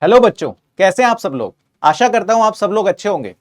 Hello बच्चों, कैसे हैं आप सब लोग। आशा करता हूं आप सब लोग अच्छे होंगे।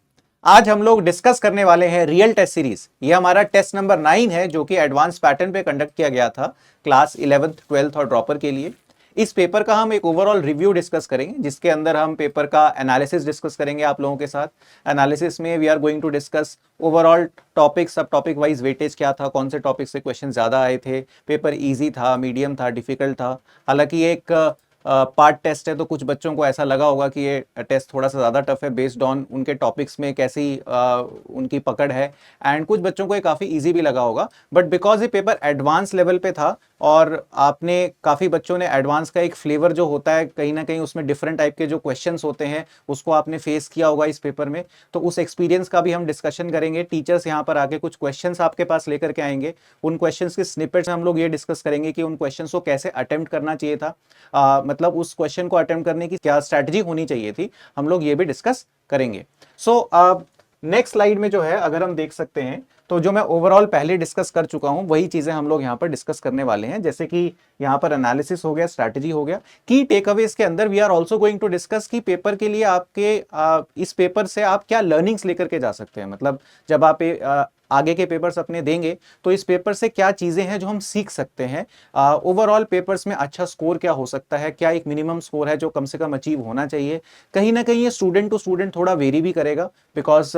आज हम लोग डिस्कस करने वाले हैं रियल टेस्ट सीरीज। ये हमारा टेस्ट नंबर 9 है जो कि एडवांस पैटर्न पे कंडक्ट किया गया था क्लास 11th 12th और ड्रॉपर के लिए। इस पेपर का हम एक ओवरऑल रिव्यू डिस्कस करेंगे जिसके अंदर हम पेपर का एनालिसिस डिस्कस करेंगे आप लोगों के साथ। एनालिसिस में we are going to discuss overall topic, सब टॉपिक वाइज वेटेज क्या था, कौन से टॉपिक से क्वेश्चन ज्यादा आए थे, पेपर इजी था, मीडियम था, डिफिकल्ट था। हालांकि एक पार्ट टेस्ट है तो कुछ बच्चों को ऐसा लगा होगा कि ये टेस्ट थोड़ा सा ज़्यादा टफ है बेस्ड ऑन उनके टॉपिक्स में कैसी उनकी पकड़ है। एंड कुछ बच्चों को ये काफ़ी इजी भी लगा होगा, बट बिकॉज ये पेपर एडवांस लेवल पे था और आपने काफ़ी बच्चों ने एडवांस का एक फ्लेवर जो होता है कहीं ना कहीं उसमें डिफरेंट टाइप के जो क्वेश्चंस होते हैं उसको आपने फेस किया होगा इस पेपर में, तो उस एक्सपीरियंस का भी हम डिस्कशन करेंगे। टीचर्स यहाँ पर आके कुछ क्वेश्चंस आपके पास लेकर के आएंगे, उन क्वेश्चंस के स्निपेट्स हम लोग ये डिस्कस करेंगे कि उन क्वेश्चंस को कैसे अटेम्प्ट करना चाहिए था, मतलब उस क्वेश्चन को अटेम्प्ट करने की क्या स्ट्रैटेजी होनी चाहिए थी, हम लोग ये भी डिस्कस करेंगे। सो नेक्स्ट स्लाइड में जो है अगर हम देख सकते हैं तो जो मैं ओवरऑल पहले डिस्कस कर चुका हूं वही चीजें हम लोग यहां पर डिस्कस करने वाले हैं। जैसे कि यहां पर एनालिसिस हो गया, स्ट्रैटेजी हो गया, की टेकअवेज के अंदर we are also going to discuss कि पेपर के लिए आपके इस पेपर से आप क्या लर्निंग्स लेकर के जा सकते हैं। मतलब जब आप आगे के पेपर्स अपने देंगे तो इस पेपर से क्या चीजें हैं जो हम सीख सकते हैं। ओवरऑल पेपर्स में अच्छा स्कोर क्या हो सकता है, क्या एक मिनिमम स्कोर है जो कम से कम अचीव होना चाहिए। कहीं ना कहीं ये स्टूडेंट टू स्टूडेंट थोड़ा वेरी भी करेगा बिकॉज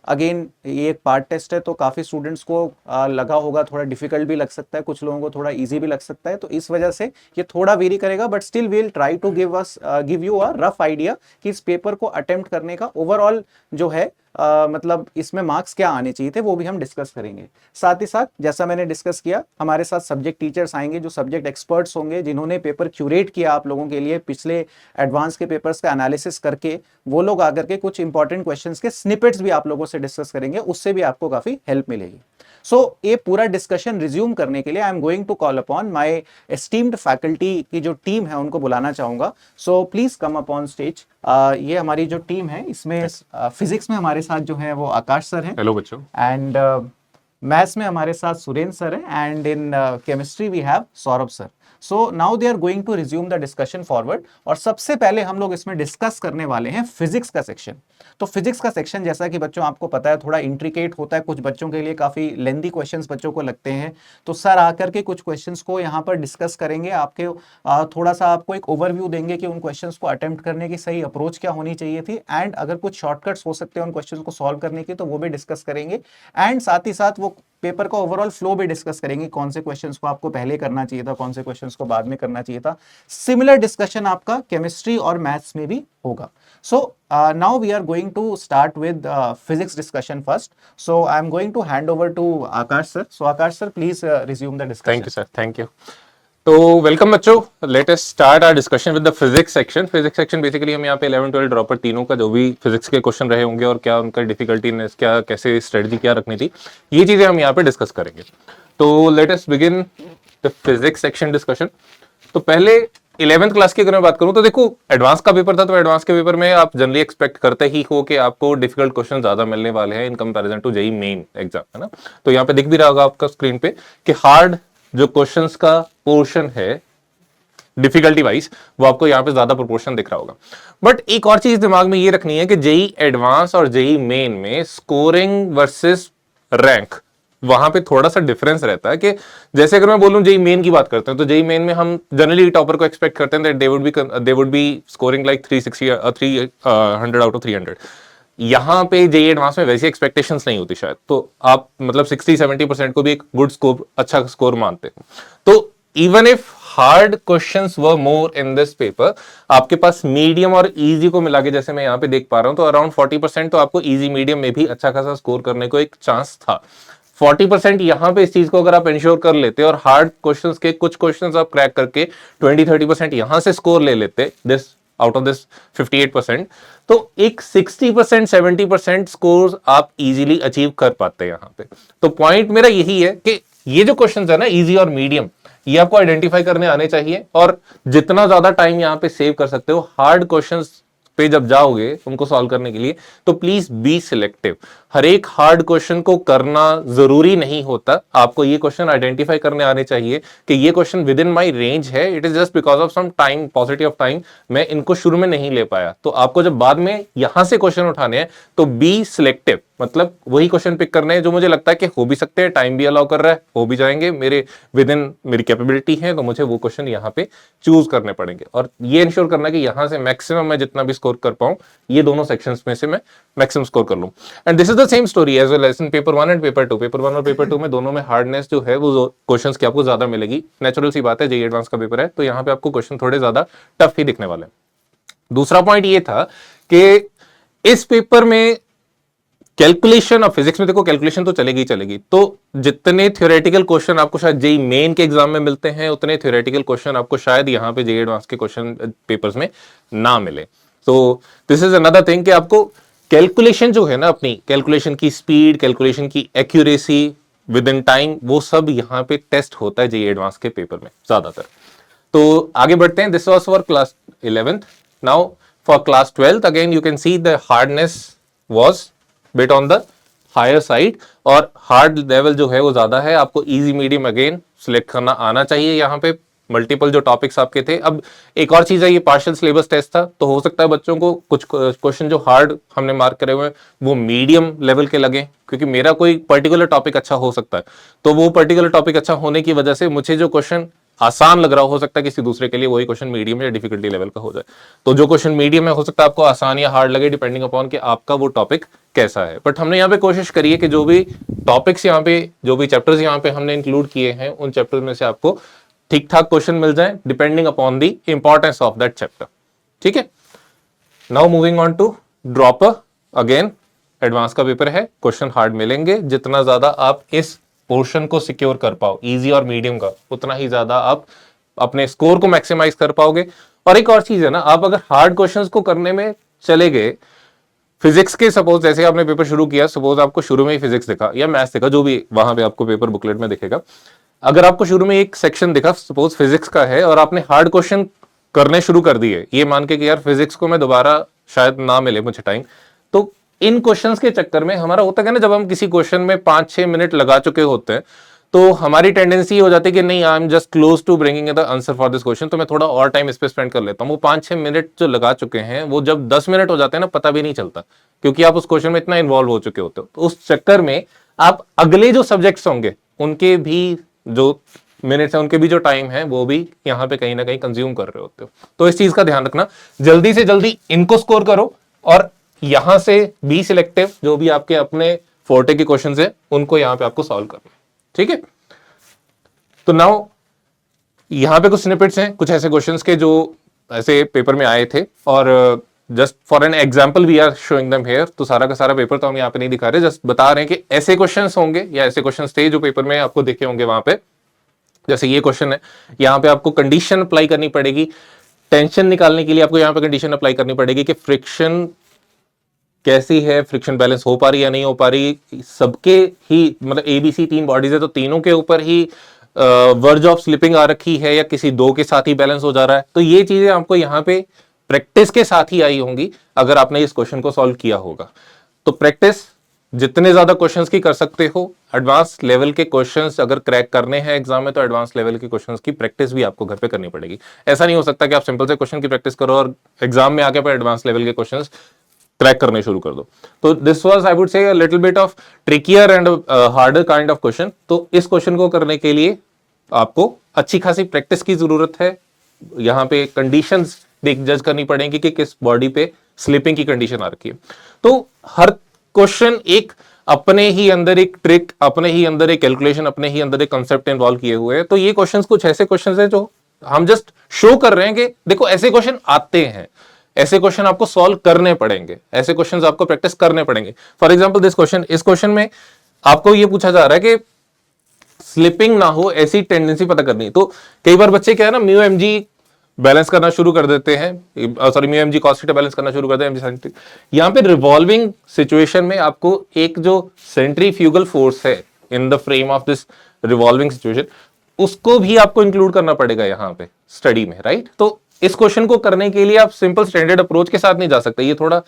अगेन ये एक पार्ट टेस्ट है तो काफी स्टूडेंट्स को लगा होगा थोड़ा डिफिकल्ट भी लग सकता है, कुछ लोगों को थोड़ा इजी भी लग सकता है, तो इस वजह से ये थोड़ा वेरी करेगा। But still we will try to give you a rough idea कि इस पेपर को अटेम्प्ट करने का ओवरऑल जो है मतलब इसमें मार्क्स क्या आने चाहिए थे वो भी हम डिस्कस करेंगे। साथ ही साथ जैसा मैंने डिस्कस किया हमारे साथ सब्जेक्ट टीचर्स आएंगे जो सब्जेक्ट एक्सपर्ट्स होंगे जिन्होंने पेपर क्यूरेट किया आप लोगों के लिए पिछले एडवांस के पेपर्स का एनालिसिस करके, वो लोग आकर के कुछ इंपॉर्टेंट क्वेश्चंस के स्निपेट्स भी आप लोगों से डिस्कस करेंगे, उससे भी आपको काफी हेल्प मिलेगी। सो ये पूरा डिस्कशन रिज्यूम करने के लिए I am going to call upon my esteemed faculty की जो टीम है उनको बुलाना चाहूंगा। So please come up on stage. ये हमारी जो टीम है इसमें फिजिक्स में हमारे साथ जो है वो आकाश सर हैं। हेलो बच्चों। एंड मैथ्स में हमारे साथ सुरेंद्र सर हैं and in chemistry we have Saurabh sir. So now they are going to resume the discussion forward. और सबसे पहले हम लोग इसमें डिस्कस करने वाले हैं फिजिक्स का सेक्शन। तो फिजिक्स का सेक्शन जैसा कि बच्चों आपको पता है थोड़ा इंट्रिकेट होता है, कुछ बच्चों के लिए काफी लेंदी क्वेश्चंस बच्चों को लगते हैं, तो सर आकर के कुछ क्वेश्चंस को यहाँ पर डिस्कस करेंगे, आपके थोड़ा सा आपको एक ओवरव्यू देंगे कि उन क्वेश्चंस को अटेम्प्ट करने की सही अप्रोच क्या होनी चाहिए थी, एंड अगर कुछ शॉर्टकट्स हो सकते हैं उन क्वेश्चंस को सॉल्व करने की तो वो भी डिस्कस करेंगे। एंड साथ ही साथ वो पेपर का ओवरऑल फ्लो भी डिस्कस करेंगे, कौन से क्वेश्चंस को आपको पहले करना चाहिए था, कौन से क्वेश्चंस को बाद में करना चाहिए था। सिमिलर डिस्कशन आपका केमिस्ट्री और मैथ्स में भी होगा। So now we are going to start with physics discussion first. So I am going to hand over to Akash sir. So Akash sir, please resume the discussion. Thank you sir, thank you. तो welcome बच्चों, let us start our discussion with the physics section. Physics section basically हम यहाँ पे 11 12 dropper तीनों का जो भी physics के क्वेश्चन रहे होंगे और क्या उनका डिफिकल्टीनेस, क्या कैसे स्ट्रेटजी क्या रखनी थी, ये चीजें हम यहाँ पे डिस्कस करेंगे। तो let us begin the physics section discussion. तो पहले 11th क्लास की अगर मैं बात करूं तो देखो एडवांस का पेपर था, तो एडवांस के पेपर में आप जनरली एक्सपेक्ट करते ही हो कि आपको डिफिकल्ट क्वेश्चन ज्यादा मिलने वाले हैं in comparison to JEE main exam, है ना। तो यहाँ पे दिख भी रहा होगा आपका स्क्रीन पे कि हार्ड जो क्वेश्चंस का पोर्शन है डिफिकल्टी वाइज वो आपको यहाँ पे ज्यादा प्रोपोर्शन दिख रहा होगा। बट एक और चीज दिमाग में ये रखनी है कि जेईई एडवांस और जेईई मेन में स्कोरिंग वर्सेस रैंक वहां पे थोड़ा सा डिफरेंस रहता है। कि जैसे अगर मैं बोलूं जेईई मेन की बात करते हैं तो जेईई मेन में हम जनरली टॉपर को एक्सपेक्ट करते हैं that they would be scoring like 360 300 out of 300। यहाँ पे जेईई एडवांस में वैसी एक्सपेक्टेशंस नहीं होती शायद, तो आप मतलब 60-70% को भी एक गुड स्कोर, अच्छा स्कोर मानते हैं। तो even if hard questions were more in this paper, आपके पास मीडियम और इजी को मिला के जैसे मैं यहाँ पे देख पा रहा हूं तो अराउंड 40% तो आपको इजी मीडियम में भी अच्छा खासा स्कोर करने को एक चांस था। 40% यहां पे इस चीज को अगर आप इंश्योर कर लेते और हार्ड क्वेश्चंस के कुछ क्वेश्चंस आप क्रैक करके 20-30% यहां से स्कोर ले लेते दिस आउट ऑफ दिस 58%, तो एक 60% 70% स्कोर आप इजीली अचीव कर पाते हैं यहां पे। तो पॉइंट मेरा यही है कि ये जो क्वेश्चंस है ना इजी और मीडियम, ये आपको आइडेंटिफाई करने आने चाहिए और जितना ज्यादा टाइम यहां पे सेव कर सकते हो हार्ड क्वेश्चंस पे जब जाओगे उनको सॉल्व करने के लिए तो प्लीज बी सिलेक्टिव। हर एक हार्ड क्वेश्चन को करना जरूरी नहीं होता। आपको ये क्वेश्चन आइडेंटिफाई करने आने चाहिए कि ये question within my range है, it is just because of some time, positive of time, मैं इनको शुरू में नहीं ले पाया। तो आपको जब बाद में यहां से क्वेश्चन उठाने हैं तो बी सिलेक्टिव, मतलब वही क्वेश्चन पिक करने हैं जो मुझे लगता है कि हो भी सकते हैं, टाइम भी अलाउ कर रहा है, हो भी जाएंगे, मेरे विद इन मेरी कैपेबिलिटी है, तो मुझे वो क्वेश्चन यहाँ पे चूज करने पड़ेंगे। और ये इंश्योर करना कि यहां से मैक्सिमम मैं जितना भी स्कोर कर पाऊं, ये दोनों सेक्शंस में से मैं मैक्सिमम स्कोर कर लूं। And this is the same story as well as in paper 1 and paper 2। Paper 1 और पेपर 2 में दोनों में हार्डनेस जो है वो क्वेश्चंस की आपको ज्यादा मिलेगी। नेचुरल सी बात है, जेईई एडवांस का पेपर है तो यहाँ पे आपको क्वेश्चन थोड़े ज्यादा टफ ही दिखने वाले हैं। दूसरा पॉइंट ये था कि इस पेपर में कैलकुलेशन, और फिजिक्स में देखो कैलकुलेशन तो चलेगी ही चलेगी, तो जितने थ्योरेटिकल क्वेश्चन आपको शायद जेईई मेन के एग्जाम में मिलते हैं उतने थ्योरेटिकल क्वेश्चन आपको शायद यहाँ पे जेईई एडवांस के क्वेश्चन पेपर्स में ना मिले। तो दिस इज अनदर थिंग कि आपको कैलकुलेशन जो है ना, अपनी कैलकुलेशन की स्पीड, कैलकुलेशन की एक्यूरेसी विद इन टाइम, वो सब यहाँ पे टेस्ट होता है जेईई एडवांस के पेपर में ज्यादातर। तो आगे बढ़ते हैं। This was for class 11th। Now for class 12th again you can see the hardness was bit on the higher side, और हार्ड लेवल जो है वो ज्यादा है। आपको इजी मीडियम अगेन सिलेक्ट करना आना चाहिए। यहाँ पे मल्टीपल जो टॉपिक्स आपके थे। अब एक और चीज है, ये पार्शियल सिलेबस टेस्ट था, तो हो सकता है बच्चों को कुछ क्वेश्चन जो हार्ड हमने मार्क करे हुए हैं वो मीडियम लेवल के लगे, क्योंकि मेरा कोई पर्टिकुलर टॉपिक अच्छा हो सकता है, तो वो पर्टिकुलर टॉपिक अच्छा होने की वजह से मुझे जो क्वेश्चन आसान लग रहा हो सकता है किसी दूसरे के लिए वही क्वेश्चन मीडियम या डिफिकल्टी लेवल का हो जाए। तो जो क्वेश्चन मीडियम है हो सकता है आपको आसान या हार्ड लगे, डिपेंडिंग अपॉन कि आपका वो टॉपिक कैसा है। बट हमने यहाँ पे कोशिश करी है कि जो भी टॉपिक्स यहाँ पे, जो भी चैप्टर्स यहाँ पे हमने इंक्लूड किए हैं, उन चैप्टर्स में से आपको ठीक ठाक क्वेश्चन मिल जाए depending upon the importance of that chapter. ठीक है, now moving on to dropper. Again advance का पेपर है, क्वेश्चन हार्ड मिलेंगे। जितना ज्यादा आप इस पोर्शन को सिक्योर कर पाओ, इजी और मीडियम का, उतना ही ज्यादा आप अपने स्कोर को मैक्सिमाइज कर पाओगे। और एक और चीज है ना, आप अगर हार्ड क्वेश्चंस को करने में चले गए, फिजिक्स के सपोज जैसे आपने पेपर शुरू किया, सपोज आपको शुरू में ही फिजिक्स दिखा या मैथ्स दिखा, जो भी वहां पे आपको पेपर बुकलेट में दिखेगा, अगर आपको शुरू में एक सेक्शन दिखा सपोज फिजिक्स का है और आपने हार्ड क्वेश्चन करने शुरू कर दिए, ये मान के कि यार फिजिक्स को मैं दोबारा शायद ना मिले मुझे टाइम, तो इन क्वेश्चंस के चक्कर में हमारा होता है ना, जब हम किसी क्वेश्चन में 5-6 मिनट लगा चुके होते हैं तो हमारी टेंडेंसी हो जाती है कि नहीं, I am just close to bringing the answer for this question, तो मैं थोड़ा और टाइम इस पे स्पेंड कर लेता हूं। वो 5-6 मिनट जो लगा चुके हैं वो जब 10 मिनट हो जाते हैं ना, पता भी नहीं चलता, क्योंकि आप उस क्वेश्चन में इतना इन्वॉल्व हो चुके होते हो। तो उस चक्कर में आप अगले जो सब्जेक्ट्स होंगे उनके भी जो मिनट्स है, उनके भी जो टाइम है, वो भी यहाँ पे कहीं ना कहीं कंज्यूम कर रहे होते हो। तो इस चीज का ध्यान रखना, जल्दी से जल्दी इनको स्कोर करो और यहां से बी सिलेक्टिव, जो भी आपके अपने फोर्टे के क्वेश्चंस है उनको यहां पे आपको सॉल्व करना। ठीक है, तो नाउ यहां पे कुछ स्निपेट्स हैं, कुछ ऐसे क्वेश्चंस के जो ऐसे पेपर में आए थे, और just for an example we are showing them here. तो सारा का सारा पेपर तो हम यहाँ पे नहीं दिखा रहे, जस्ट बता रहे हैं कि ऐसे क्वेश्चंस होंगे या ऐसे क्वेश्चंस थे जो पेपर में आपको दिखे होंगे वहां पे। जैसे ये क्वेश्चन है, यहाँ पे आपको कंडीशन अप्लाई करनी पड़ेगी, टेंशन निकालने के लिए आपको यहाँ पे कंडीशन अप्लाई करनी पड़ेगी कि फ्रिक्शन कैसी है, फ्रिक्शन बैलेंस हो पा रही है या नहीं हो पा रही। सबके ही मतलब एबीसी 3 बॉडीज है, तो तीनों के ऊपर ही वर्ज ऑफ स्लिपिंग आ रखी है या किसी 2 के साथ ही बैलेंस हो जा रहा है। तो ये चीजें आपको यहाँ पे प्रैक्टिस के साथ ही आई होंगी अगर आपने इस क्वेश्चन को सॉल्व किया होगा। तो प्रैक्टिस जितने ज्यादा क्वेश्चंस की कर सकते हो, एडवांस लेवल के क्वेश्चंस अगर क्रैक करने हैं एग्जाम में, तो एडवांस लेवल के क्वेश्चंस की प्रैक्टिस भी आपको घर पे करनी पड़ेगी। ऐसा नहीं हो सकता कि आप सिंपल से क्वेश्चन की प्रैक्टिस करो और एग्जाम में आके पर एडवांस लेवल के क्वेश्चंस क्रैक करने शुरू कर दो। तो this was I would say little bit of trickier and harder kind of question. तो इस क्वेश्चन को करने के लिए आपको अच्छी खासी प्रैक्टिस की जरूरत है। यहाँ पे कंडीशंस देख जज करनी पड़ेगी कि किस बॉडी पे स्लिपिंग की कंडीशन आ रखी है। तो हर क्वेश्चन एक अपने ही अंदर एक ट्रिक, अपने ही अंदर एक कैलकुलेशन, अपने ही अंदर एक कंसेप्ट इन्वॉल्व किए हुए हैं। तो ये क्वेश्चंस कुछ ऐसे क्वेश्चंस हैं जो हम जस्ट शो कर रहे हैं कि देखो ऐसे क्वेश्चन आते हैं, ऐसे क्वेश्चन आपको सॉल्व करने पड़ेंगे, ऐसे क्वेश्चंस आपको प्रैक्टिस करने पड़ेंगे। फॉर एग्जांपल दिस क्वेश्चन, इस क्वेश्चन में आपको ये पूछा जा रहा है कि स्लिपिंग ना हो ऐसी टेंडेंसी पता करनी है। तो कई बार बच्चे क्या है ना, म्यू एम जी बैलेंस करना शुरू कर देते हैं, sorry mu M G cos theta balance करना शुरू करते हैं। यहां पे रिवॉल्विंग सिचुएशन में आपको एक जो सेंट्रीफ्यूगल फोर्स है in the frame of this revolving situation, उसको भी आपको इंक्लूड करना पड़ेगा यहां पे स्टडी में, राइट। तो इस क्वेश्चन को करने के लिए आप सिंपल स्टैंडर्ड अप्रोच के साथ नहीं जा सकते, ये थोड़ा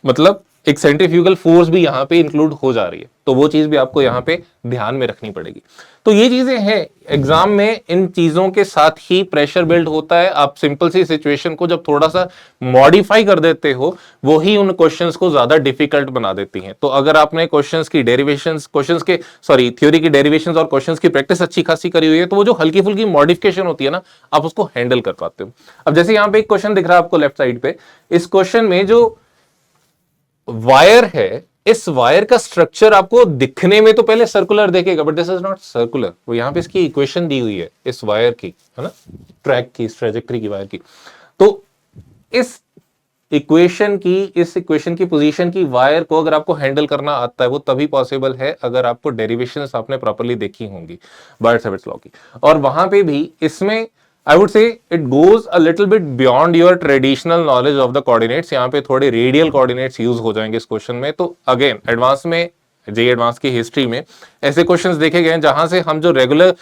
मतलब एक सेंट्रीफ्यूगल फोर्स भी यहाँ पे इंक्लूड हो जा रही है, तो वो चीज भी आपको यहाँ पे ध्यान में रखनी पड़ेगी। तो ये चीजें हैं एग्जाम में, इन चीजों के साथ ही प्रेशर बिल्ड होता है। आप सिंपल सी सिचुएशन को जब थोड़ा सा मॉडिफाई कर देते हो, वो ही उन क्वेश्चंस को ज्यादा डिफिकल्ट बना देती हैं। तो अगर आपने क्वेश्चंस की डेरिवेशंस, क्वेश्चंस के सॉरी थ्योरी की डेरिवेशंस और क्वेश्चंस की प्रैक्टिस अच्छी खासी करी हुई है, तो वो जो हल्की फुल्की मॉडिफिकेशन होती है ना, आप उसको हैंडल कर पाते हो। अब जैसे यहाँ पे एक क्वेश्चन दिख रहा है आपको लेफ्ट साइड पे, इस क्वेश्चन में जो वायर है, इस वायर का स्ट्रक्चर आपको दिखने में तो पहले सर्कुलर देखेगा, but this is not circular. वो यहां पे इसकी इक्वेशन दी हुई है इस वायर की, है ना, ट्रैक की, इस ट्रेजेक्टरी की, वायर की। तो इस इक्वेशन की पोजीशन की वायर को अगर आपको हैंडल करना आता है, वो तभी पॉसिबल है अगर आपको डेरिवेशंस आपने प्रॉपर्ली देखी होंगी बायट-सैविट्ज लॉ की। और वहां पे भी इसमें I would say it goes a little bit beyond your traditional knowledge of the coordinates। यहाँ पे थोड़े रेडियल कोऑर्डिनेट्स यूज हो जाएंगे इस क्वेश्चन में। तो अगेन एडवांस में, जेईई एडवांस की हिस्ट्री में ऐसे क्वेश्चंस देखे गए हैं जहां से हम जो रेगुलर,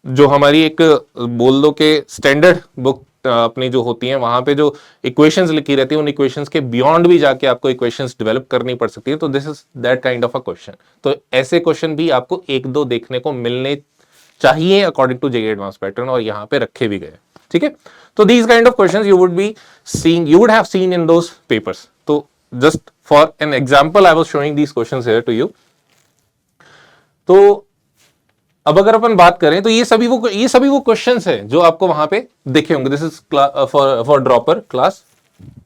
जो हमारी एक बोल दो के स्टैंडर्ड बुक अपनी जो होती है, वहां पे जो इक्वेशंस लिखी रहती है, उन इक्वेशंस के बियॉन्ड भी जाके आपको इक्वेशंस डेवलप करनी पड़ सकती है। तो this is that kind of a question. तो ऐसे क्वेश्चन भी आपको एक दो देखने को मिलने चाहिए according to JEE advanced pattern, और यहाँ पे रखे भी गए। ठीक है, तो these kind of questions you would be seeing, you would have seen in those papers. तो just for an example I was showing these questions here to you. तो अब अगर अपन बात करें तो ये सभी वो क्वेश्चंस हैं जो आपको वहां पे दिखे होंगे। This is for dropper class,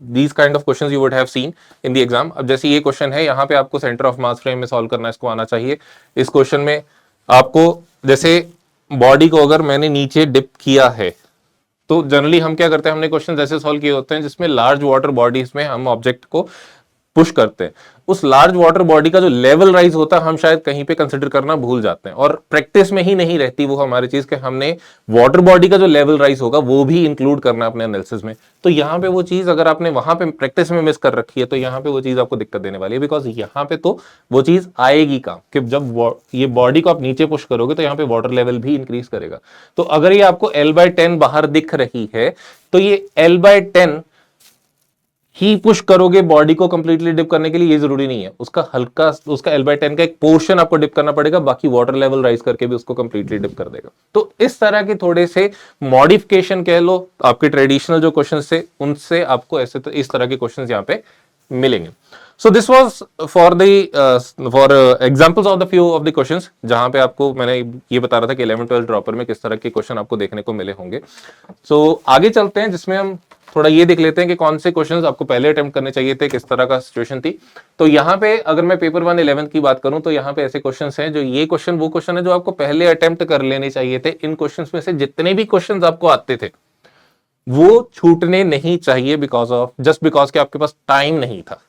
these kind of questions you would have seen in the exam। अब जैसे ये क्वेश्चन है, यहाँ पे आपको सेंटर ऑफ मास फ्रेम में सॉल्व करना, इसको आना चाहिए। इस क्वेश्चन में आपको जैसे बॉडी को अगर मैंने नीचे डिप किया है, तो जनरली हम क्या करते हैं, हमने क्वेश्चन ऐसे सॉल्व किए होते हैं जिसमें लार्ज वाटर बॉडीज में हम ऑब्जेक्ट को पुश करते हैं। उस लार्ज वाटर बॉडी का जो लेवल राइज होता है, हम शायद कहीं पे कंसिडर करना भूल जाते हैं, और प्रैक्टिस में ही नहीं रहती वो हमारी चीज कि हमने वाटर बॉडी का जो लेवल राइज होगा वो भी इंक्लूड करना अपने एनालिसिस में। तो यहाँ पे वो चीज अगर आपने वहां पे प्रैक्टिस में मिस कर रखी है, तो यहाँ पे वो चीज आपको दिक्कत देने वाली है, बिकॉज यहाँ पे तो वो चीज आएगी काम कि जब ये बॉडी को आप नीचे पुश करोगे तो यहाँ पे वाटर लेवल भी इंक्रीज करेगा। तो अगर ये आपको L/10 बाहर दिख रही है, तो ये L/10 ही पुश करोगे बॉडी को कंप्लीटली डिप करने के लिए, ये जरूरी नहीं है। उसका L/10 का एक पोर्शन आपको डिप करना पड़ेगा, बाकी वाटर लेवल राइज करके भी उसको कंप्लीटली डिप कर देगा। तो इस तरह के थोड़े से मॉडिफिकेशन कह लो, आपके ट्रेडिशनल जो क्वेश्चंस थे उनसे आपको ऐसे इस तरह के क्वेश्चंस यहाँ पे मिलेंगे। So this was for examples of the few of the questions, जहां पे आपको मैंने ये बता रहा था कि 11-12 ड्रॉपर में किस तरह के क्वेश्चन आपको देखने को मिले होंगे। सो आगे चलते हैं, जिसमें हम थोड़ा ये देख लेते हैं कि कौन से क्वेश्चंस आपको पहले अटेम्प्ट करने चाहिए थे, किस तरह का सिचुएशन थी। तो यहाँ पे अगर मैं पेपर 1 11th की बात करूं, तो यहाँ पे ऐसे क्वेश्चंस हैं जो, ये क्वेश्चन वो क्वेश्चन है जो आपको पहले अटेम्प्ट कर लेने चाहिए थे। इन क्वेश्चंस में से जितने भी क्वेश्चंस आपको आते थे वो छूटने नहीं चाहिए, जस्ट बिकॉज कि आपके पास टाइम नहीं था।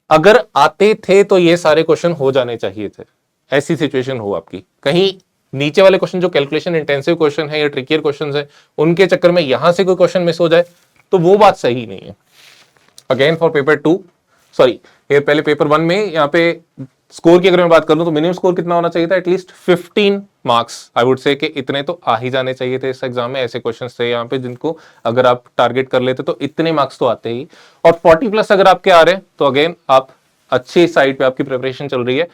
अगर आते थे तो ये सारे क्वेश्चन हो जाने चाहिए थे। ऐसी सिचुएशन हो आपकी, कहीं नीचे वाले क्वेश्चन जो कैलकुलेशन इंटेंसिव क्वेश्चन है या ट्रिकियर क्वेश्चन है, उनके चक्कर में यहां से कोई क्वेश्चन मिस हो जाए, तो वो बात सही नहीं है। अगेन फॉर पेपर 2, सॉरी पहले पेपर 1 में यहाँ पे स्कोर की अगर मैं बात करूं तो मिनिमम स्कोर कितना होना चाहिए था, at least 15 marks. I would say कि इतने तो आ ही जाने चाहिए थे इस एग्जाम में। ऐसे क्वेश्चंस थे यहाँ पे जिनको अगर आप टारगेट कर लेते तो इतने मार्क्स तो आते ही। और 40+ अगर आपके आ रहे हैं तो अगेन आप अच्छी साइड पे आपकी प्रिपरेशन चल रही है,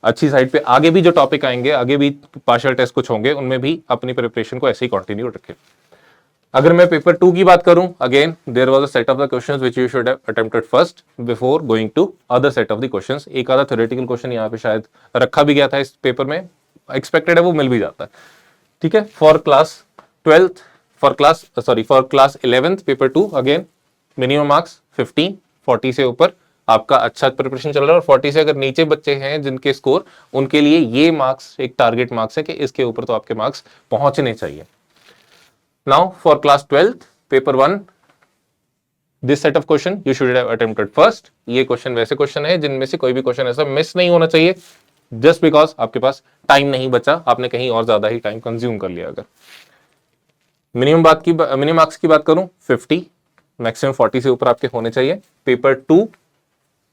अच्छी साइड पे आगे भी जो टॉपिक आएंगे, आगे भी पार्शियल टेस्ट कुछ होंगे, उनमें भी अपनी प्रिपरेशन को ऐसे ही कंटिन्यू रखें। अगर मैं पेपर 2 की बात करूं, again there was a set of the questions which you should have attempted first before going to other set of the questions. एक आधा थ्योरेटिकल क्वेश्चन यहाँ पे शायद रखा भी गया था इस पेपर में, एक्सपेक्टेड है वो मिल भी जाता है। ठीक है, for class 11th paper 2 again minimum marks 15, 40 से ऊपर आपका अच्छा प्रिपरेशन चल रहा है, और 40 से अगर नीचे बच्चे हैं जिनके स्कोर, उनके लिए ये मार्क्स एक टारगेट मार्क्स है कि इसके ऊपर तो आपके मार्क्स पहुंचने चाहिए। Now for class 12th paper 1, this set of question you should have attempted first। ये क्वेश्चन वैसे क्वेश्चन है जिनमें से कोई भी क्वेश्चन ऐसा मिस नहीं होना चाहिए, जस्ट बिकॉज आपके पास टाइम नहीं बचा, आपने कहीं और ज्यादा ही टाइम कंज्यूम कर लिया। अगर मिनिमम मार्क्स की बात करूं 50, मैक्सिमम 40 से ऊपर आपके होने चाहिए। पेपर 2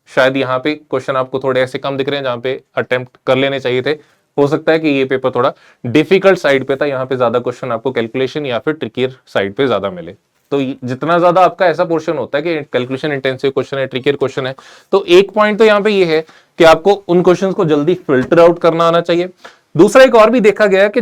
शायद यहाँ पे क्वेश्चन आपको थोड़े ऐसे कम दिख रहे हैं जहां पे अटेम्प्ट कर लेने चाहिए थे। हो सकता है कि ये पेपर थोड़ा डिफिकल्ट साइड पे था, यहाँ पे ज्यादा क्वेश्चन आपको कैलकुलेशन या फिर ट्रिकियर साइड पे ज्यादा मिले। तो जितना ज्यादा आपका ऐसा पोर्शन होता है कि कैलकुलेशन इंटेंसिव क्वेश्चन है, ट्रिकियर क्वेश्चन है, तो एक पॉइंट तो यहाँ पे ये है कि आपको उन क्वेश्चंस को जल्दी फिल्टर आउट करना आना चाहिए। दूसरा एक और भी देखा गया है कि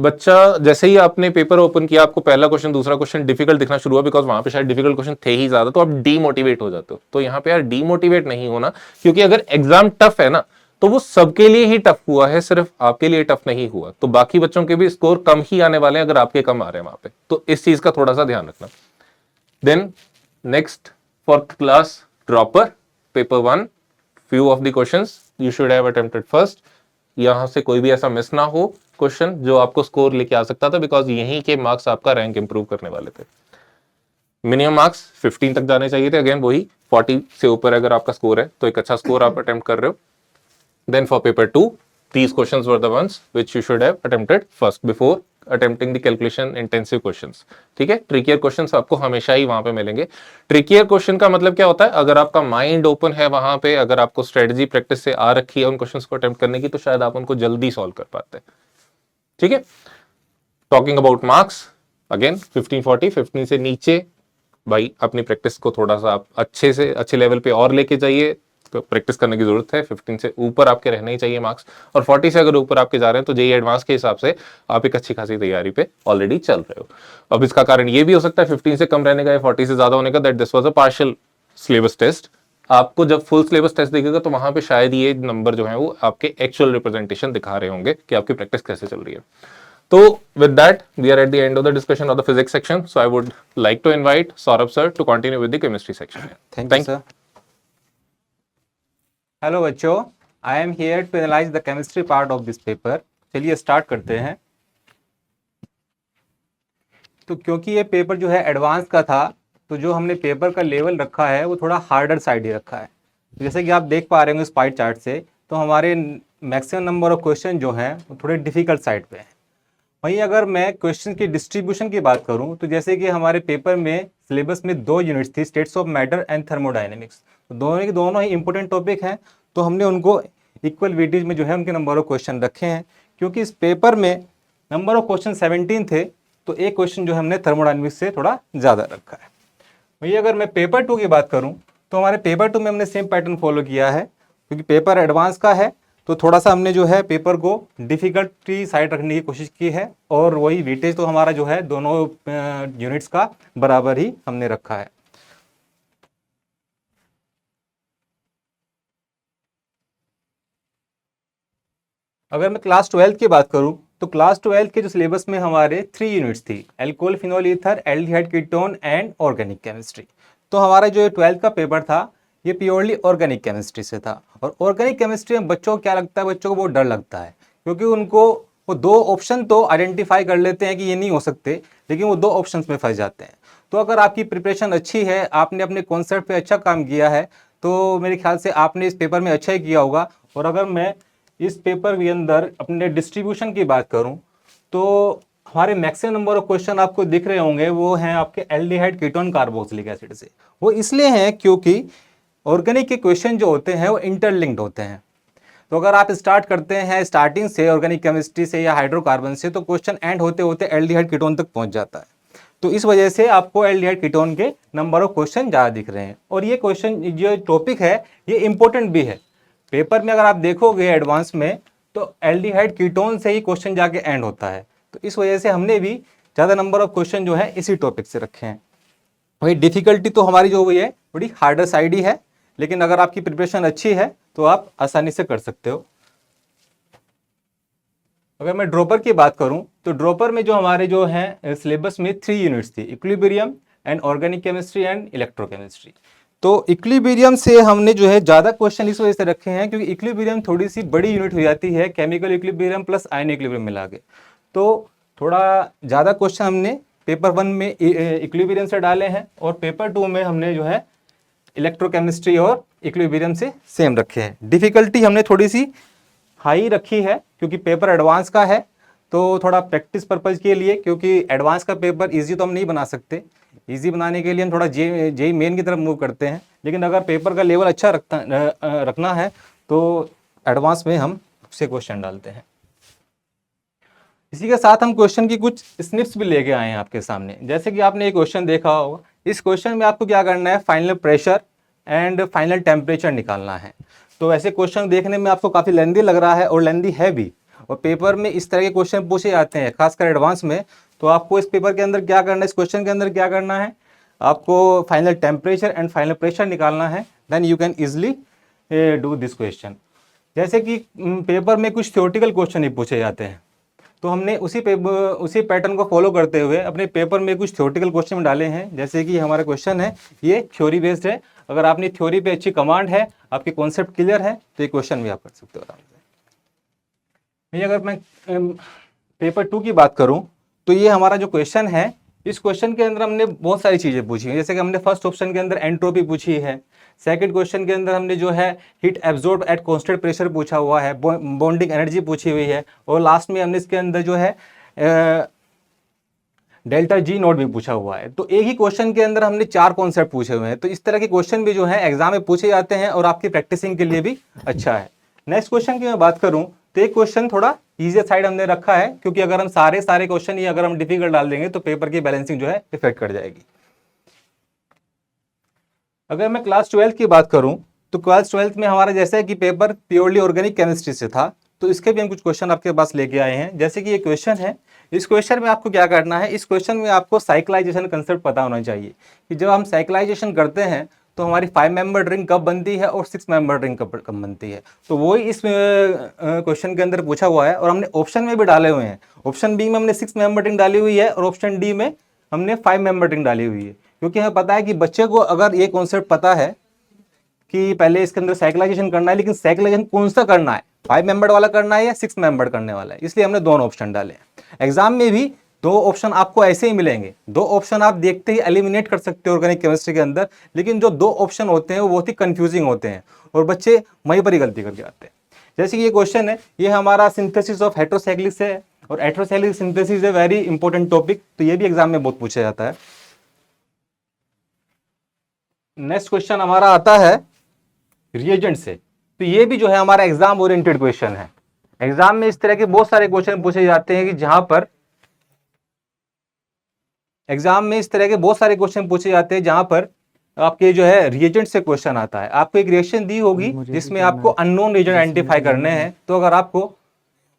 बच्चा जैसे ही आपने पेपर ओपन किया, आपको पहला क्वेश्चन दूसरा क्वेश्चन डिफिकल्ट दिखना शुरू हुआ, बिकॉज वहां पे शायद डिफिकल्ट क्वेश्चन थे ही ज्यादा, तो आप डीमोटिवेट हो जाते हो। तो यहाँ पे यार डीमोटिवेट नहीं होना, क्योंकि अगर एग्जाम टफ है ना, तो वो सबके लिए ही टफ हुआ है, सिर्फ आपके लिए टफ नहीं हुआ। तो बाकी बच्चों के भी स्कोर कम ही आने वाले हैं अगर आपके कम आ रहे हैं वहां पे, तो इस चीज का थोड़ा सा ध्यान रखना। Then next, for class dropper paper 1, few of the questions you should have attempted first। यहां से कोई भी ऐसा मिस ना हो क्वेश्चन जो आपको स्कोर लेके आ सकता था, बिकॉज यहीं के मार्क्स आपका रैंक इंप्रूव करने वाले थे। मिनिमम मार्क्स 15 तक जाने चाहिए थे, अगेन वही 40 से ऊपर अगर आपका स्कोर है तो एक अच्छा स्कोर आप अटेम्प्ट कर रहे हो। Then for paper 2, these questions were the ones which you should have attempted first before attempting the calculation intensive questions। ठीक है, ट्रिकियर क्वेश्चंस आपको हमेशा ही वहां पे मिलेंगे। ट्रिकियर क्वेश्चन का मतलब क्या होता है, अगर आपका माइंड ओपन है वहां पे, अगर आपको स्ट्रेटजी प्रैक्टिस से आ रखी है उन क्वेश्चंस को अटेम्प्ट करने की, तो शायद आप उनको जल्दी सॉल्व कर पाते हैं। ठीक है, टॉकिंग अबाउट मार्क्स, अगेन 15 से नीचे भाई अपनी प्रैक्टिस को थोड़ा सा आप अच्छे से अच्छे लेवल पे और लेके जाइए, तो प्रैक्टिस करने की जरूरत है। 15 से ऊपर आपके रहने ही चाहिए मार्क्स, और 40 से अगर ऊपर आपके जा रहे हैं तो जेईई एडवांस के हिसाब से आप एक अच्छी खासी तैयारी पे ऑलरेडी चल रहे हो। अब इसका कारण ये भी हो सकता है 15 से कम रहने का या 40 से ज्यादा होने का, that this was a partial syllabus test. आपको जब फुल सिलेबस टेस्ट दिखेगा तो वहां पे शायद ये नंबर जो है वो आपके एक्चुअल रिप्रेजेंटेशन दिखा रहे होंगे कि आपकी प्रैक्टिस कैसे चल रही है। So with that, we are at the end of the discussion of the physics section. So I would like to invite Saurabh sir to continue with the chemistry section. Thank you, sir. Hello बच्चों, I am here to analyze the chemistry part of this paper. चलिए start करते हैं। तो क्योंकि ये paper जो है advance का था, तो जो हमने पेपर का लेवल रखा है वो थोड़ा हार्डर साइड ही रखा है। जैसे कि आप देख पा रहे होंगे इस पाई चार्ट से, तो हमारे मैक्सिमम नंबर ऑफ क्वेश्चन जो हैं वो थोड़े डिफिकल्ट साइड पे हैं। वहीं अगर मैं क्वेश्चन की डिस्ट्रीब्यूशन की बात करूं, तो जैसे कि हमारे पेपर में सिलेबस में 2 यूनिट्स थी, states of matter and thermodynamics. तो दोनों के दोनों ही इंपॉर्टेंट टॉपिक हैं, तो हमने उनको इक्वल वेटेज में जो है उनके नंबर ऑफ क्वेश्चन रखे हैं। क्योंकि इस पेपर में नंबर ऑफ क्वेश्चन 17 थे, तो एक क्वेश्चन जो हमने थर्मोडायनेमिक्स से थोड़ा ज़्यादा रखा है। वहीं अगर मैं पेपर 2 की बात करूँ, तो हमारे पेपर 2 में हमने सेम पैटर्न फॉलो किया है। क्योंकि पेपर एडवांस का है, तो थोड़ा सा हमने जो है पेपर को डिफिकल्टी साइड रखने की कोशिश की है, और वही वेटेज तो हमारा जो है दोनों यूनिट्स का बराबर ही हमने रखा है। अगर मैं क्लास 12 की बात करूं, तो क्लास 12 के जो सिलेबस में हमारे 3 यूनिट्स थी, alcohol, phenol, ether, aldehyde, ketone and organic chemistry. तो हमारा जो 12 का पेपर था ये प्योरली ऑर्गेनिक केमिस्ट्री से था। और ऑर्गेनिक केमिस्ट्री में बच्चों को क्या लगता है, बच्चों को बहुत डर लगता है, क्योंकि उनको वो 2 ऑप्शन तो आइडेंटिफाई कर लेते हैं कि ये नहीं हो सकते, लेकिन वो 2 ऑप्शंस में फंस जाते हैं। तो अगर आपकी प्रिपरेशन अच्छी है, आपने अपने कॉन्सेप्ट पे अच्छा काम किया है, तो मेरे ख्याल से आपने इस पेपर में अच्छा ही किया होगा। और अगर मैं इस पेपर के अंदर अपने डिस्ट्रीब्यूशन की बात करूं, तो हमारे मैक्सिमम नंबर ऑफ क्वेश्चन आपको दिख रहे होंगे वो हैं आपके एल्डिहाइड, कीटोन, कार्बोक्सिलिक एसिड से। वो इसलिए हैं क्योंकि ऑर्गेनिक के क्वेश्चन जो होते हैं वो इंटरलिंक्ड होते हैं। तो अगर आप स्टार्ट करते हैं स्टार्टिंग से ऑर्गेनिक केमिस्ट्री से या हाइड्रोकार्बन से, तो क्वेश्चन एंड होते होते एल्डिहाइड, कीटोन तक पहुंच जाता है। तो इस वजह से आपको एल्डिहाइड, कीटोन के नंबर ऑफ क्वेश्चन ज़्यादा दिख रहे हैं। और ये क्वेश्चन, जो टॉपिक है, ये इंपॉर्टेंट भी है। पेपर में अगर आप देखोगे एडवांस में, तो एल्डिहाइड, कीटोन से ही क्वेश्चन जाके एंड होता है। तो इस वजह से हमने भी ज़्यादा नंबर ऑफ क्वेश्चन जो है इसी टॉपिक से रखे हैं। वही डिफिकल्टी तो हमारी जो हुई है थोड़ी हार्डर साइड ही है, लेकिन अगर आपकी प्रिपरेशन अच्छी है तो आप आसानी से कर सकते हो। अगर मैं ड्रॉपर की बात करूं, तो ड्रॉपर में जो हमारे जो हैं सिलेबस में 3 यूनिट्स थी, equilibrium and organic chemistry and electrochemistry. तो इक्विलिब्रियम से हमने जो है ज़्यादा क्वेश्चन इस वजह से रखे हैं क्योंकि इक्विलिब्रियम थोड़ी सी बड़ी यूनिट हो जाती है, chemical equilibrium plus ion equilibrium मिला के। तो थोड़ा ज़्यादा क्वेश्चन हमने पेपर 1 में इक्विलिब्रियम से डाले हैं, और पेपर 2 में हमने जो है इलेक्ट्रोकेमिस्ट्री और इक्विलिब्रियम से सेम रखे हैं। डिफिकल्टी हमने थोड़ी सी हाई रखी है क्योंकि पेपर एडवांस का है, तो थोड़ा प्रैक्टिस पर्पज़ के लिए, क्योंकि एडवांस का पेपर इजी तो हम नहीं बना सकते, इजी बनाने के लिए हम थोड़ा जेई मेन की तरफ मूव करते हैं। लेकिन अगर पेपर का लेवल अच्छा रखना है तो एडवांस में हम उससे क्वेश्चन डालते हैं। इसी के साथ हम क्वेश्चन की कुछ स्निप्स भी लेके आए हैं आपके सामने। जैसे कि आपने ये क्वेश्चन देखा होगा, इस क्वेश्चन में आपको क्या करना है, final pressure and final temperature निकालना है। तो ऐसे क्वेश्चन देखने में आपको काफ़ी लेंदी लग रहा है और लेंदी है भी, और पेपर में इस तरह के क्वेश्चन पूछे जाते हैं खासकर एडवांस में। तो आपको इस पेपर के अंदर क्या करना है, इस क्वेश्चन के अंदर क्या करना है, आपको final temperature and final pressure निकालना है। Then you can easily do this question. जैसे कि पेपर में कुछ थ्योरेटिकल क्वेश्चन ही पूछे जाते हैं, तो हमने उसी पैटर्न को फॉलो करते हुए अपने पेपर में कुछ थ्योरेटिकल क्वेश्चन डाले हैं। जैसे कि हमारा क्वेश्चन है, ये थ्योरी बेस्ड है। अगर आपने थ्योरी पे अच्छी कमांड है, आपके कॉन्सेप्ट क्लियर है, तो ये क्वेश्चन भी आप कर सकते हो आराम से। भैया अगर मैं पेपर 2 की बात करूं, तो ये हमारा जो क्वेश्चन है, इस क्वेश्चन के अंदर हमने बहुत सारी चीज़ें पूछी हैं। जैसे कि हमने फर्स्ट ऑप्शन के अंदर एंट्रोपी पूछी है, सेकंड क्वेश्चन के अंदर हमने जो है heat absorb at constant pressure पूछा हुआ है, बॉन्डिंग एनर्जी पूछी हुई है, और लास्ट में हमने इसके अंदर जो है डेल्टा जी नोट भी पूछा हुआ है। तो एक ही क्वेश्चन के अंदर हमने 4 कॉन्सेप्ट पूछे हुए हैं। तो इस तरह के क्वेश्चन भी जो है एग्जाम में पूछे जाते हैं और आपकी प्रैक्टिसिंग के लिए भी अच्छा है। नेक्स्ट क्वेश्चन की मैं बात करूं, तो एक क्वेश्चन थोड़ा इजी साइड हमने रखा है, क्योंकि अगर हम सारे क्वेश्चन ही अगर हम डिफिकल्ट डाल देंगे तो पेपर की बैलेंसिंग जो है इफेक्ट कर जाएगी। अगर मैं क्लास 12 की बात करूं, तो क्लास 12 में हमारा जैसा है कि पेपर प्योरली ऑर्गेनिक केमिस्ट्री से था, तो इसके भी हम कुछ क्वेश्चन आपके पास लेके आए हैं। जैसे कि ये क्वेश्चन है, इस क्वेश्चन में आपको क्या करना है, इस क्वेश्चन में आपको साइक्लाइजेशन कंसेप्ट पता होना चाहिए कि जब हम साइक्लाइजेशन करते हैं तो हमारी 5 मेंबर रिंग कब बनती है और 6 मेंबर रिंग कब बनती है। तो वही इस क्वेश्चन के अंदर पूछा हुआ है, और हमने ऑप्शन में भी डाले हुए हैं। ऑप्शन बी में हमने 6 मेंबर रिंग डाली हुई है, और ऑप्शन डी में हमने 5 मेंबर रिंग डाली हुई है, क्योंकि हमें पता है कि बच्चे को अगर ये कॉन्सेप्ट पता है कि पहले इसके अंदर साइक्लाइजेशन करना है, लेकिन साइक्लाइजेशन कौन सा करना है, 5 मेंबर वाला करना है या 6 मेंबर करने वाला है, इसलिए हमने दोनों ऑप्शन डाले हैं। एग्जाम में भी 2 ऑप्शन आपको ऐसे ही मिलेंगे, 2 ऑप्शन आप देखते ही एलिमिनेट कर सकते हो ऑर्गेनिक केमिस्ट्री के अंदर, लेकिन जो 2 ऑप्शन होते हैं वो बहुत ही कंफ्यूजिंग होते हैं और बच्चे वहीं पर ही गलती करके आते हैं। जैसे कि ये क्वेश्चन है, ये हमारा सिंथेसिस ऑफ हेट्रोसाइक्लिक से है, और हेट्रोसाइक्लिक सिंथेसिस है वेरी इंपॉर्टेंट टॉपिक, तो ये भी एग्जाम में बहुत पूछा जाता है। नेक्स्ट क्वेश्चन हमारा आता है रिएजेंट से, तो ये भी जो है हमारा एग्जाम ओरिएंटेड क्वेश्चन है। एग्जाम में इस तरह के बहुत सारे क्वेश्चन पूछे जाते हैं कि जहां पर एग्जाम में इस तरह के बहुत सारे क्वेश्चन पूछे जाते हैं जहां पर आपके जो है रिएजेंट से क्वेश्चन आता है। आपको एक रिएक्शन दी होगी जिसमें आपको अननोन रिएजेंट आइडेंटिफाई करने हैं, तो अगर आपको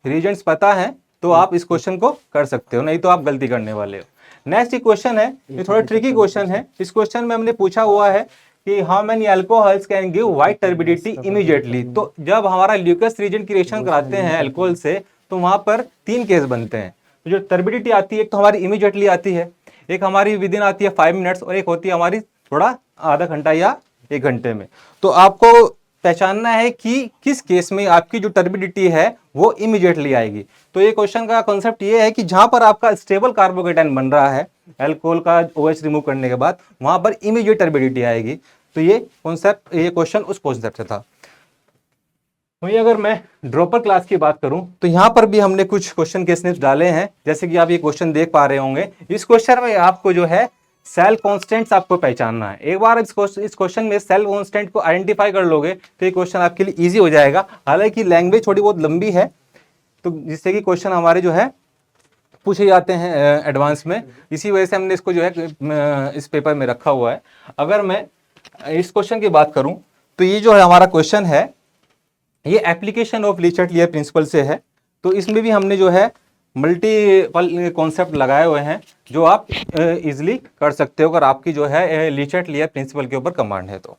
रिएजेंट्स पता है तो आप इस क्वेश्चन को कर सकते हो, नहीं तो आप गलती करने वाले हो। नेक्स्ट क्वेश्चन है, ये थोड़ा ट्रिकी क्वेश्चन है। इस क्वेश्चन में हमने पूछा हुआ है कि how many alcohols can give white turbidity immediately. तो जब हमारा ल्यूकस रिएजेंट की रिएक्शन कराते हैं अल्कोहल से, तो वहां पर 3 केस बनते हैं। तो जो टर्बिडिटी आती है, एक तो हमारी इमीडिएटली आती है, एक हमारी विद इन आती है 5 मिनट्स, और एक होती है हमारी थोड़ा आधा घंटा या 1 घंटे में। तो आपको पहचानना है कि किस केस में आपकी जो टर्बिडिटी है वो इमीडिएटली आएगी। तो ये क्वेश्चन का कॉन्सेप्ट ये है कि जहां पर आपका स्टेबल कार्बोकेटाइन बन रहा है अल्कोहल का OH रिमूव करने के बाद, वहां पर इमीडिएट टर्बिडिटी आएगी। तो ये कॉन्सेप्ट, ये क्वेश्चन उस कॉन्सेप्ट से था। वहीं अगर मैं ड्रॉपर क्लास की बात करूं, तो यहां पर भी हमने कुछ क्वेश्चन के स्निप्स डाले हैं। जैसे कि आप ये क्वेश्चन देख पा रहे होंगे, इस क्वेश्चन में आपको जो है सेल कांस्टेंट्स आपको पहचानना है। एक बार इस क्वेश्चन में सेल कांस्टेंट को आइडेंटिफाई कर लोगे तो ये क्वेश्चन आपके लिए इजी हो जाएगा। हालांकि लैंग्वेज थोड़ी बहुत लंबी है, तो जिससे कि क्वेश्चन हमारे जो है पूछे जाते हैं एडवांस में, इसी वजह से हमने इसको जो है इस पेपर में रखा हुआ है। अगर मैं इस क्वेश्चन की बात करूं, तो ये जो है हमारा क्वेश्चन है, ये एप्लीकेशन ऑफ लीचर्ट-लियर प्रिंसिपल से है। तो इसमें भी हमने जो है मल्टीपल कॉन्सेप्ट लगाए हुए हैं जो आप इजीली कर सकते हो अगर आपकी जो है लीचर्ट-लियर प्रिंसिपल के ऊपर कमांड है तो।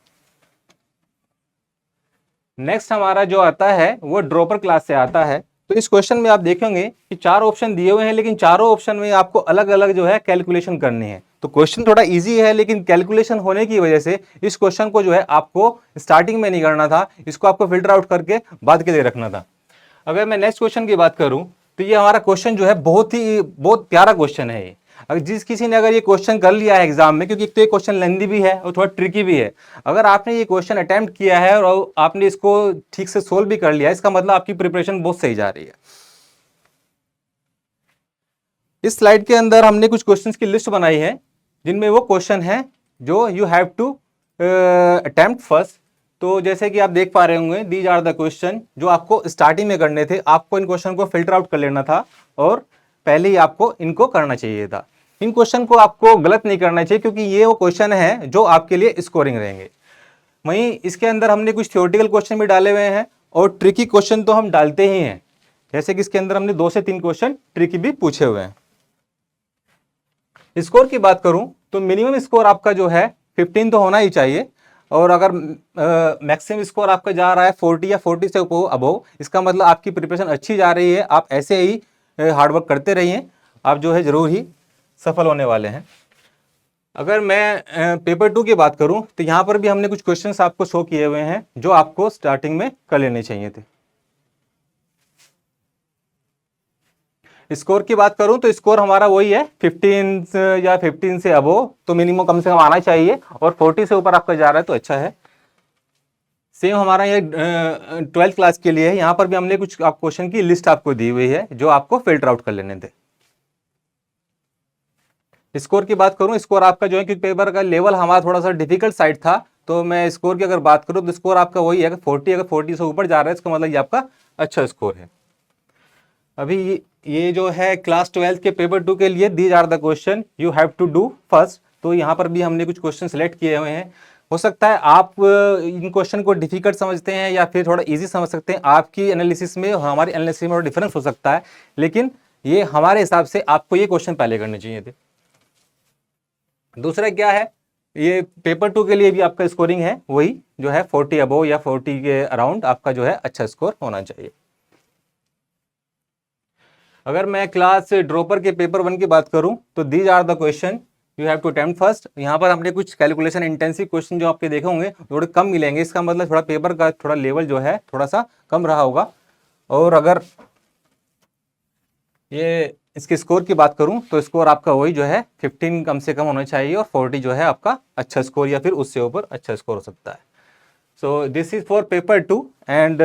नेक्स्ट हमारा जो आता है वो ड्रॉपर क्लास से आता है। तो इस क्वेश्चन में आप देखेंगे कि 4 ऑप्शन दिए हुए हैं, लेकिन चारों ऑप्शन में आपको अलग अलग जो है कैलकुलेशन करनी है। तो क्वेश्चन थोड़ा इजी है, लेकिन कैलकुलेशन होने की वजह से इस क्वेश्चन को जो है आपको स्टार्टिंग में नहीं करना था, इसको आपको फिल्टर आउट करके बाद के लिए रखना था। अगर मैं नेक्स्ट क्वेश्चन की बात करूं, तो ये हमारा क्वेश्चन जो है बहुत प्यारा क्वेश्चन है ये। अगर जिस किसी ने अगर ये क्वेश्चन कर लिया है एग्जाम में, क्योंकि एक तो ये क्वेश्चन लेंदी भी है और थोड़ा ट्रिकी भी है, अगर आपने ये क्वेश्चन अटेम्प्ट किया है और आपने इसको ठीक से सोल्व भी कर लिया है, इसका मतलब आपकी प्रिपरेशन बहुत सही जा रही है। इस स्लाइड के अंदर हमने कुछ क्वेश्चंस की लिस्ट बनाई है जिनमें वो क्वेश्चन है जो you have to attempt first. तो जैसे कि आप देख पा रहे होंगे, दीज आर द क्वेश्चन जो आपको स्टार्टिंग में करने थे। आपको इन क्वेश्चन को फिल्टर आउट कर लेना था और पहले ही आपको इनको करना चाहिए था। इन क्वेश्चन को आपको गलत नहीं करना चाहिए, क्योंकि ये वो क्वेश्चन है जो आपके लिए स्कोरिंग रहेंगे। वहीं इसके अंदर हमने कुछ थ्योरेटिकल क्वेश्चन भी डाले हुए हैं और ट्रिकी क्वेश्चन तो हम डालते ही हैं, जैसे कि इसके अंदर हमने 2 से 3 क्वेश्चन ट्रिकी भी पूछे हुए हैं। स्कोर की बात करूं तो मिनिमम स्कोर आपका जो है 15 तो होना ही चाहिए, और अगर मैक्सिमम स्कोर आपका जा रहा है 40 या 40 से अबव, इसका मतलब आपकी प्रिपरेशन अच्छी जा रही है। आप ऐसे ही हार्डवर्क करते रहिए, आप जो है जरूर ही सफल होने वाले हैं। अगर मैं पेपर 2 की बात करूं तो यहाँ पर भी हमने कुछ क्वेश्चंस आपको शो किए हुए हैं जो आपको स्टार्टिंग में कर लेने चाहिए थे। स्कोर की बात करूं तो स्कोर हमारा वही है 15 या 15 से अबव, तो मिनिमम कम से कम आना चाहिए, और 40 से ऊपर आपका जा रहा है तो अच्छा है। सेम हमारा ये 12th क्लास के लिए है। यहाँ पर भी हमने कुछ क्वेश्चन की लिस्ट आपको दी हुई है जो आपको फिल्टर आउट कर लेने थे। स्कोर की बात करूं, स्कोर आपका जो है, क्योंकि पेपर का लेवल हमारा थोड़ा सा डिफिकल्ट साइड था, तो मैं स्कोर की अगर बात करूं तो स्कोर आपका वही है, अगर 40 से ऊपर जा रहा है इसका मतलब ये आपका अच्छा स्कोर है। अभी ये जो है क्लास 12th के पेपर 2 के लिए these are the question you have to do first, तो यहाँ पर भी हमने कुछ क्वेश्चन सेलेक्ट किए हुए हैं। हो सकता है आप इन क्वेश्चन को डिफिकल्ट समझते हैं या फिर थोड़ा इजी समझ सकते हैं, आपकी एनालिसिस में हमारी एनालिसिस में थोड़ा डिफरेंस हो सकता है, लेकिन ये हमारे हिसाब से आपको ये क्वेश्चन पहले करने चाहिए थे। दूसरा क्या है, ये पेपर 2 के लिए भी आपका स्कोरिंग है वही जो है 40 अबव या 40 के अराउंड आपका जो है अच्छा स्कोर होना चाहिए। अगर मैं क्लास ड्रॉपर के पेपर 1 की बात करूं तो these are the question you have to attempt first. यहाँ पर हमने कुछ कैलकुलेशन इंटेंसिव क्वेश्चन जो आपके देखे होंगे थोड़े कम मिलेंगे, इसका मतलब थोड़ा पेपर का थोड़ा लेवल जो है थोड़ा सा कम रहा होगा। और अगर ये इसके स्कोर की बात करूं तो स्कोर आपका वही जो है 15 कम से कम होना चाहिए, और 40 जो है आपका अच्छा स्कोर या फिर उससे ऊपर अच्छा स्कोर हो सकता है। So this is for paper 2, and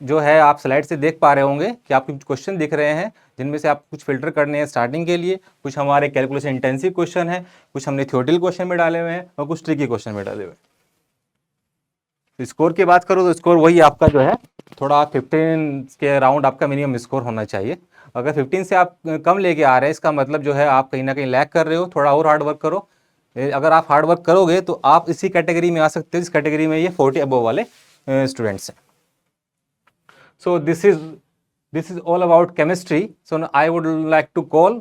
जो है आप स्लाइड से देख पा रहे होंगे कि आपके कुछ क्वेश्चन दिख रहे हैं जिनमें से आप कुछ फिल्टर करने हैं स्टार्टिंग के लिए। कुछ हमारे कैलकुलेशन इंटेंसिव क्वेश्चन है, कुछ हमने थ्योरेटिकल क्वेश्चन में डाले हुए हैं और कुछ ट्रिकी क्वेश्चन में डाले हुए हैं। स्कोर की बात करो तो स्कोर वही आपका जो है थोड़ा 15 के अराउंड आपका मिनिमम स्कोर होना चाहिए। अगर 15 से आप कम लेके आ रहे हैं इसका मतलब जो है आप कहीं ना कहीं लैग कर रहे हो, थोड़ा और हार्ड वर्क करो। अगर आप हार्ड वर्क करोगे तो आप इसी कैटेगरी में आ सकते हो, इस कैटेगरी में ये 40 अबव वाले स्टूडेंट्स हैं। So this is all about chemistry. So now I would like to call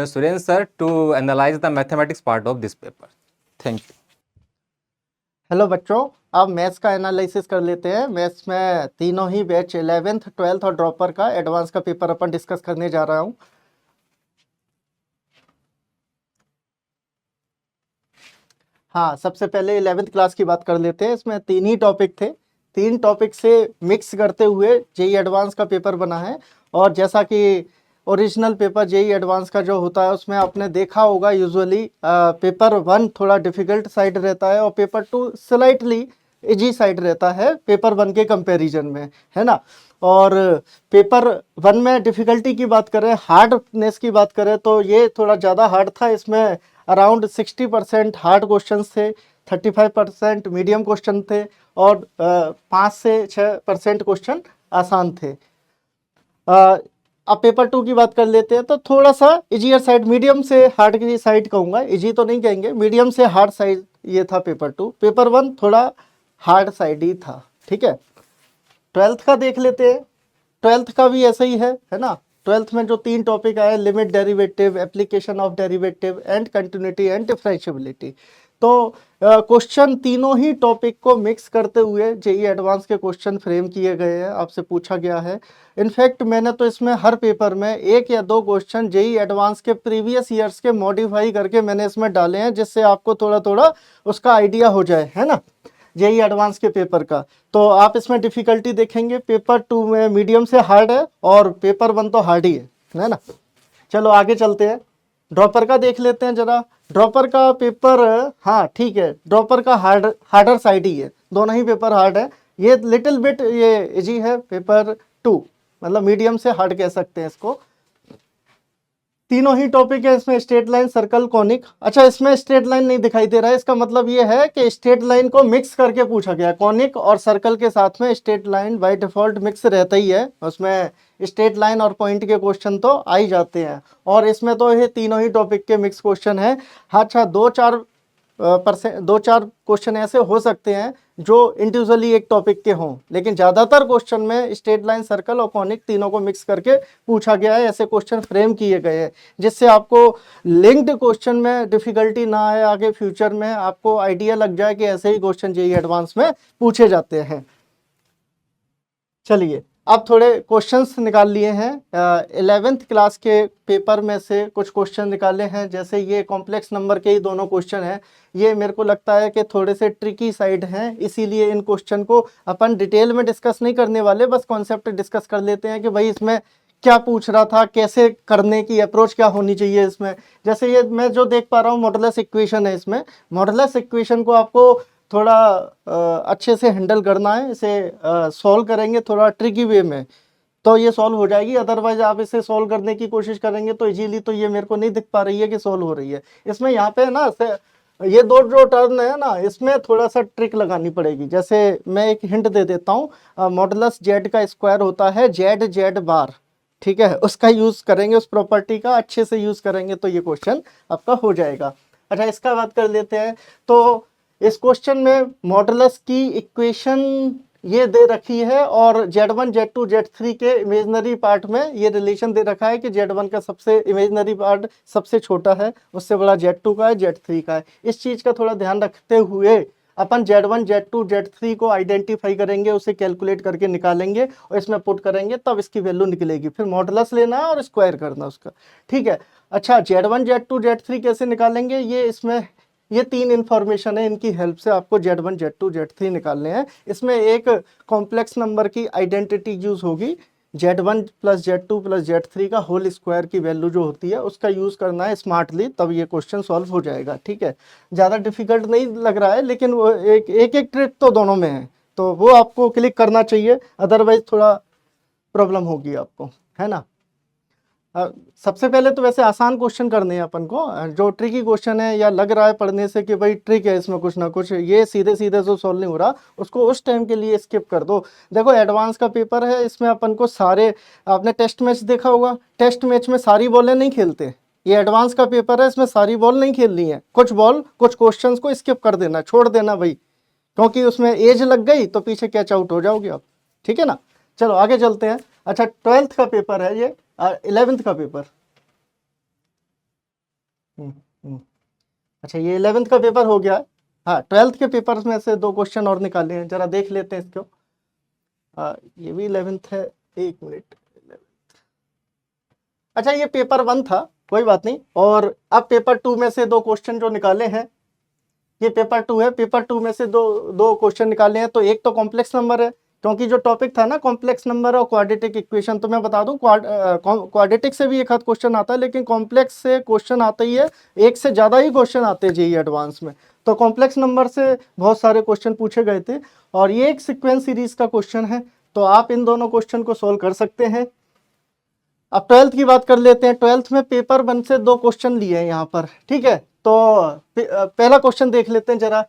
Suren sir to analyze the mathematics part of this paper. Thank you. Hello बच्चों, अब मैथ्स का एनालिसिस कर लेते हैं। मैथ्स में तीनों ही बैच 11th 12th और dropper का एडवांस का पेपर अपन डिस्कस करने जा रहा हूं। हाँ, सबसे पहले 11th क्लास की बात कर लेते हैं। इसमें 3 ही टॉपिक थे, 3 टॉपिक से मिक्स करते हुए जेई एडवांस का पेपर बना है। और जैसा कि ओरिजिनल पेपर जेई एडवांस का जो होता है उसमें आपने देखा होगा यूजुअली पेपर 1 थोड़ा डिफिकल्ट साइड रहता है और पेपर 2 स्लाइटली इजी साइड रहता है पेपर 1 के कंपैरिजन में, है ना। और पेपर 1 में डिफ़िकल्टी की बात करें, हार्डनेस की बात करें तो ये थोड़ा ज़्यादा हार्ड था। इसमें अराउंड 60% हार्ड क्वेश्चन थे, 35% मीडियम क्वेश्चन थे और 5 से 6% क्वेश्चन आसान थे। अब पेपर 2 की बात कर लेते हैं तो थोड़ा सा इजियर साइड, मीडियम से हार्ड की साइड कहूँगा, इजी तो नहीं कहेंगे, मीडियम से हार्ड साइड ये था पेपर 2। पेपर 1 थोड़ा हार्ड साइड ही था, ठीक है। 12th का देख लेते हैं। 12th का भी ऐसा ही है ना। 12th में जो 3 टॉपिक आए, limit derivative, application of derivative and continuity and differentiability. तो क्वेश्चन तीनों ही टॉपिक को मिक्स करते हुए जेई एडवांस के क्वेश्चन फ्रेम किए गए हैं, आपसे पूछा गया है। इनफैक्ट मैंने तो इसमें हर पेपर में 1 या 2 क्वेश्चन जेई एडवांस के प्रीवियस ईयर्स के मॉडिफाई करके मैंने इसमें डाले हैं, जिससे आपको थोड़ा थोड़ा उसका आइडिया हो जाए, है ना, जेई एडवांस के पेपर का। तो आप इसमें डिफ़िकल्टी देखेंगे पेपर 2 में मीडियम से हार्ड है और पेपर 1 तो हार्ड ही है ना। चलो आगे चलते हैं, ड्रॉपर का देख लेते हैं जरा। ड्रॉपर का पेपर, हाँ ठीक है, ड्रॉपर का हार्डर साइड ही है, दोनों ही पेपर हार्ड है। ये लिटिल बिट ये इजी है पेपर 2, मतलब मीडियम से हार्ड कह सकते हैं इसको। तीनों ही टॉपिक है इसमें, स्ट्रेट लाइन, सर्कल, कॉनिक। अच्छा, इसमें स्ट्रेट लाइन नहीं दिखाई दे रहा है, इसका मतलब ये है कि स्ट्रेट लाइन को मिक्स करके पूछा गया है। कॉनिक और सर्कल के साथ में straight line by default mix रहता ही है, उसमें स्ट्रेट लाइन और पॉइंट के क्वेश्चन तो आ ही जाते हैं, और इसमें तो ये तीनों ही टॉपिक के मिक्स क्वेश्चन है। अच्छा, 2-4 क्वेश्चन ऐसे हो सकते हैं जो इंडिविजुअली एक टॉपिक के हों, लेकिन ज़्यादातर क्वेश्चन में स्ट्रेट लाइन, सर्कल और कॉनिक तीनों को मिक्स करके पूछा गया है। ऐसे क्वेश्चन फ्रेम किए गए हैं जिससे आपको लिंक्ड क्वेश्चन में डिफिकल्टी ना आए, आगे फ्यूचर में आपको आइडिया लग जाए कि ऐसे ही क्वेश्चन जेईई एडवांस में पूछे जाते हैं। चलिए, अब थोड़े क्वेश्चंस निकाल लिए हैं 11th क्लास के पेपर में से, कुछ क्वेश्चन निकाले हैं। जैसे ये कॉम्प्लेक्स नंबर के ही दोनों क्वेश्चन हैं, ये मेरे को लगता है कि थोड़े से ट्रिकी साइड हैं, इसीलिए इन क्वेश्चन को अपन डिटेल में डिस्कस नहीं करने वाले, बस कॉन्सेप्ट डिस्कस कर लेते हैं कि भाई इसमें क्या पूछ रहा था, कैसे करने की अप्रोच क्या होनी चाहिए इसमें। जैसे ये मैं जो देख पा रहा हूँ मॉडुलस इक्वेशन है, इसमें मॉडुलस इक्वेशन को आपको थोड़ा अच्छे से हैंडल करना है, इसे सॉल्व करेंगे थोड़ा ट्रिकी वे में तो ये सॉल्व हो जाएगी। अदरवाइज आप इसे सॉल्व करने की कोशिश करेंगे तो इजीली तो ये मेरे को नहीं दिख पा रही है कि सॉल्व हो रही है। इसमें यहाँ पे ना ये दो जो टर्म है ना, इसमें थोड़ा सा ट्रिक लगानी पड़ेगी। जैसे मैं एक हिंट दे देता हूँ, मॉडुलस जेड का स्क्वायर होता है जेड जेड बार, ठीक है, उसका यूज करेंगे, उस प्रॉपर्टी का अच्छे से यूज करेंगे तो ये क्वेश्चन आपका हो जाएगा। अच्छा, इसका बात कर लेते हैं। तो इस क्वेश्चन में मॉडुलस की इक्वेशन ये दे रखी है और Z1, Z2, Z3 के इमेजिनरी पार्ट में ये रिलेशन दे रखा है कि Z1 का सबसे इमेजिनरी पार्ट सबसे छोटा है, उससे बड़ा Z2 का है, Z3 का है। इस चीज़ का थोड़ा ध्यान रखते हुए अपन Z1, Z2, Z3 को आइडेंटिफाई करेंगे, उसे कैलकुलेट करके निकालेंगे और इसमें पुट करेंगे, तब इसकी वैल्यू निकलेगी। फिर मॉडुलस लेना है और स्क्वायर करना उसका, ठीक है। अच्छा, Z1, Z2, Z3 कैसे निकालेंगे, ये इसमें ये 3 इंफॉर्मेशन है, इनकी हेल्प से आपको Z1, Z2, Z3 निकालने हैं। इसमें एक कॉम्प्लेक्स नंबर की आइडेंटिटी यूज होगी, Z1 plus Z2 plus Z3 का होल स्क्वायर की वैल्यू जो होती है उसका यूज करना है स्मार्टली, तब ये क्वेश्चन सॉल्व हो जाएगा, ठीक है। ज़्यादा डिफिकल्ट नहीं लग रहा है, लेकिन वो एक ट्रिक तो दोनों में है, तो वो आपको क्लिक करना चाहिए, अदरवाइज थोड़ा प्रॉब्लम होगी आपको, है ना। सबसे पहले तो वैसे आसान क्वेश्चन करने हैं अपन को, जो ट्रिकी क्वेश्चन है या लग रहा है पढ़ने से कि भाई ट्रिक है इसमें कुछ ना कुछ, ये सीधे सीधे जो सॉल्व नहीं हो रहा उसको उस टाइम के लिए स्किप कर दो। देखो, एडवांस का पेपर है, इसमें अपन को सारे, आपने टेस्ट मैच देखा होगा, टेस्ट मैच में सारी बॉलें नहीं खेलते, ये एडवांस का पेपर है, इसमें सारी बॉल नहीं खेलनी है, कुछ बॉल कुछ क्वेश्चन को स्किप कर देना, छोड़ देना भाई, क्योंकि उसमें एज लग गई तो पीछे कैच आउट हो जाओगे आप, ठीक है ना। चलो आगे चलते हैं। अच्छा, 12th का पेपर है ये, 11th का पेपर, अच्छा ये 11th का पेपर हो गया। हाँ, 12th के पेपर में से 2 क्वेश्चन और निकाले हैं, जरा देख लेते हैं इसको। ये भी 11th है, एक मिनट। अच्छा, ये पेपर 1 था, कोई बात नहीं। और अब पेपर 2 में से 2 क्वेश्चन जो निकाले हैं, ये पेपर 2 है, पेपर 2 में से दो क्वेश्चन निकाले हैं। तो एक तो कॉम्प्लेक्स नंबर है, क्योंकि जो टॉपिक था ना कॉम्प्लेक्स नंबर और क्वाड्रेटिक इक्वेशन, तो मैं बता दूं क्वाड्रेटिक से भी एक आध क्वेश्चन आता है, लेकिन कॉम्प्लेक्स से क्वेश्चन आता ही है, एक से ज़्यादा ही क्वेश्चन आते हैं जेईई एडवांस में। तो कॉम्प्लेक्स नंबर से बहुत सारे क्वेश्चन पूछे गए थे और ये एक सीक्वेंस सीरीज का क्वेश्चन है, तो आप इन दोनों क्वेश्चन को सोल्व कर सकते हैं। अब 12th की बात कर लेते हैं। 12th में पेपर 1 से 2 क्वेश्चन लिए हैं यहाँ पर, ठीक है। तो पहला क्वेश्चन देख लेते हैं जरा।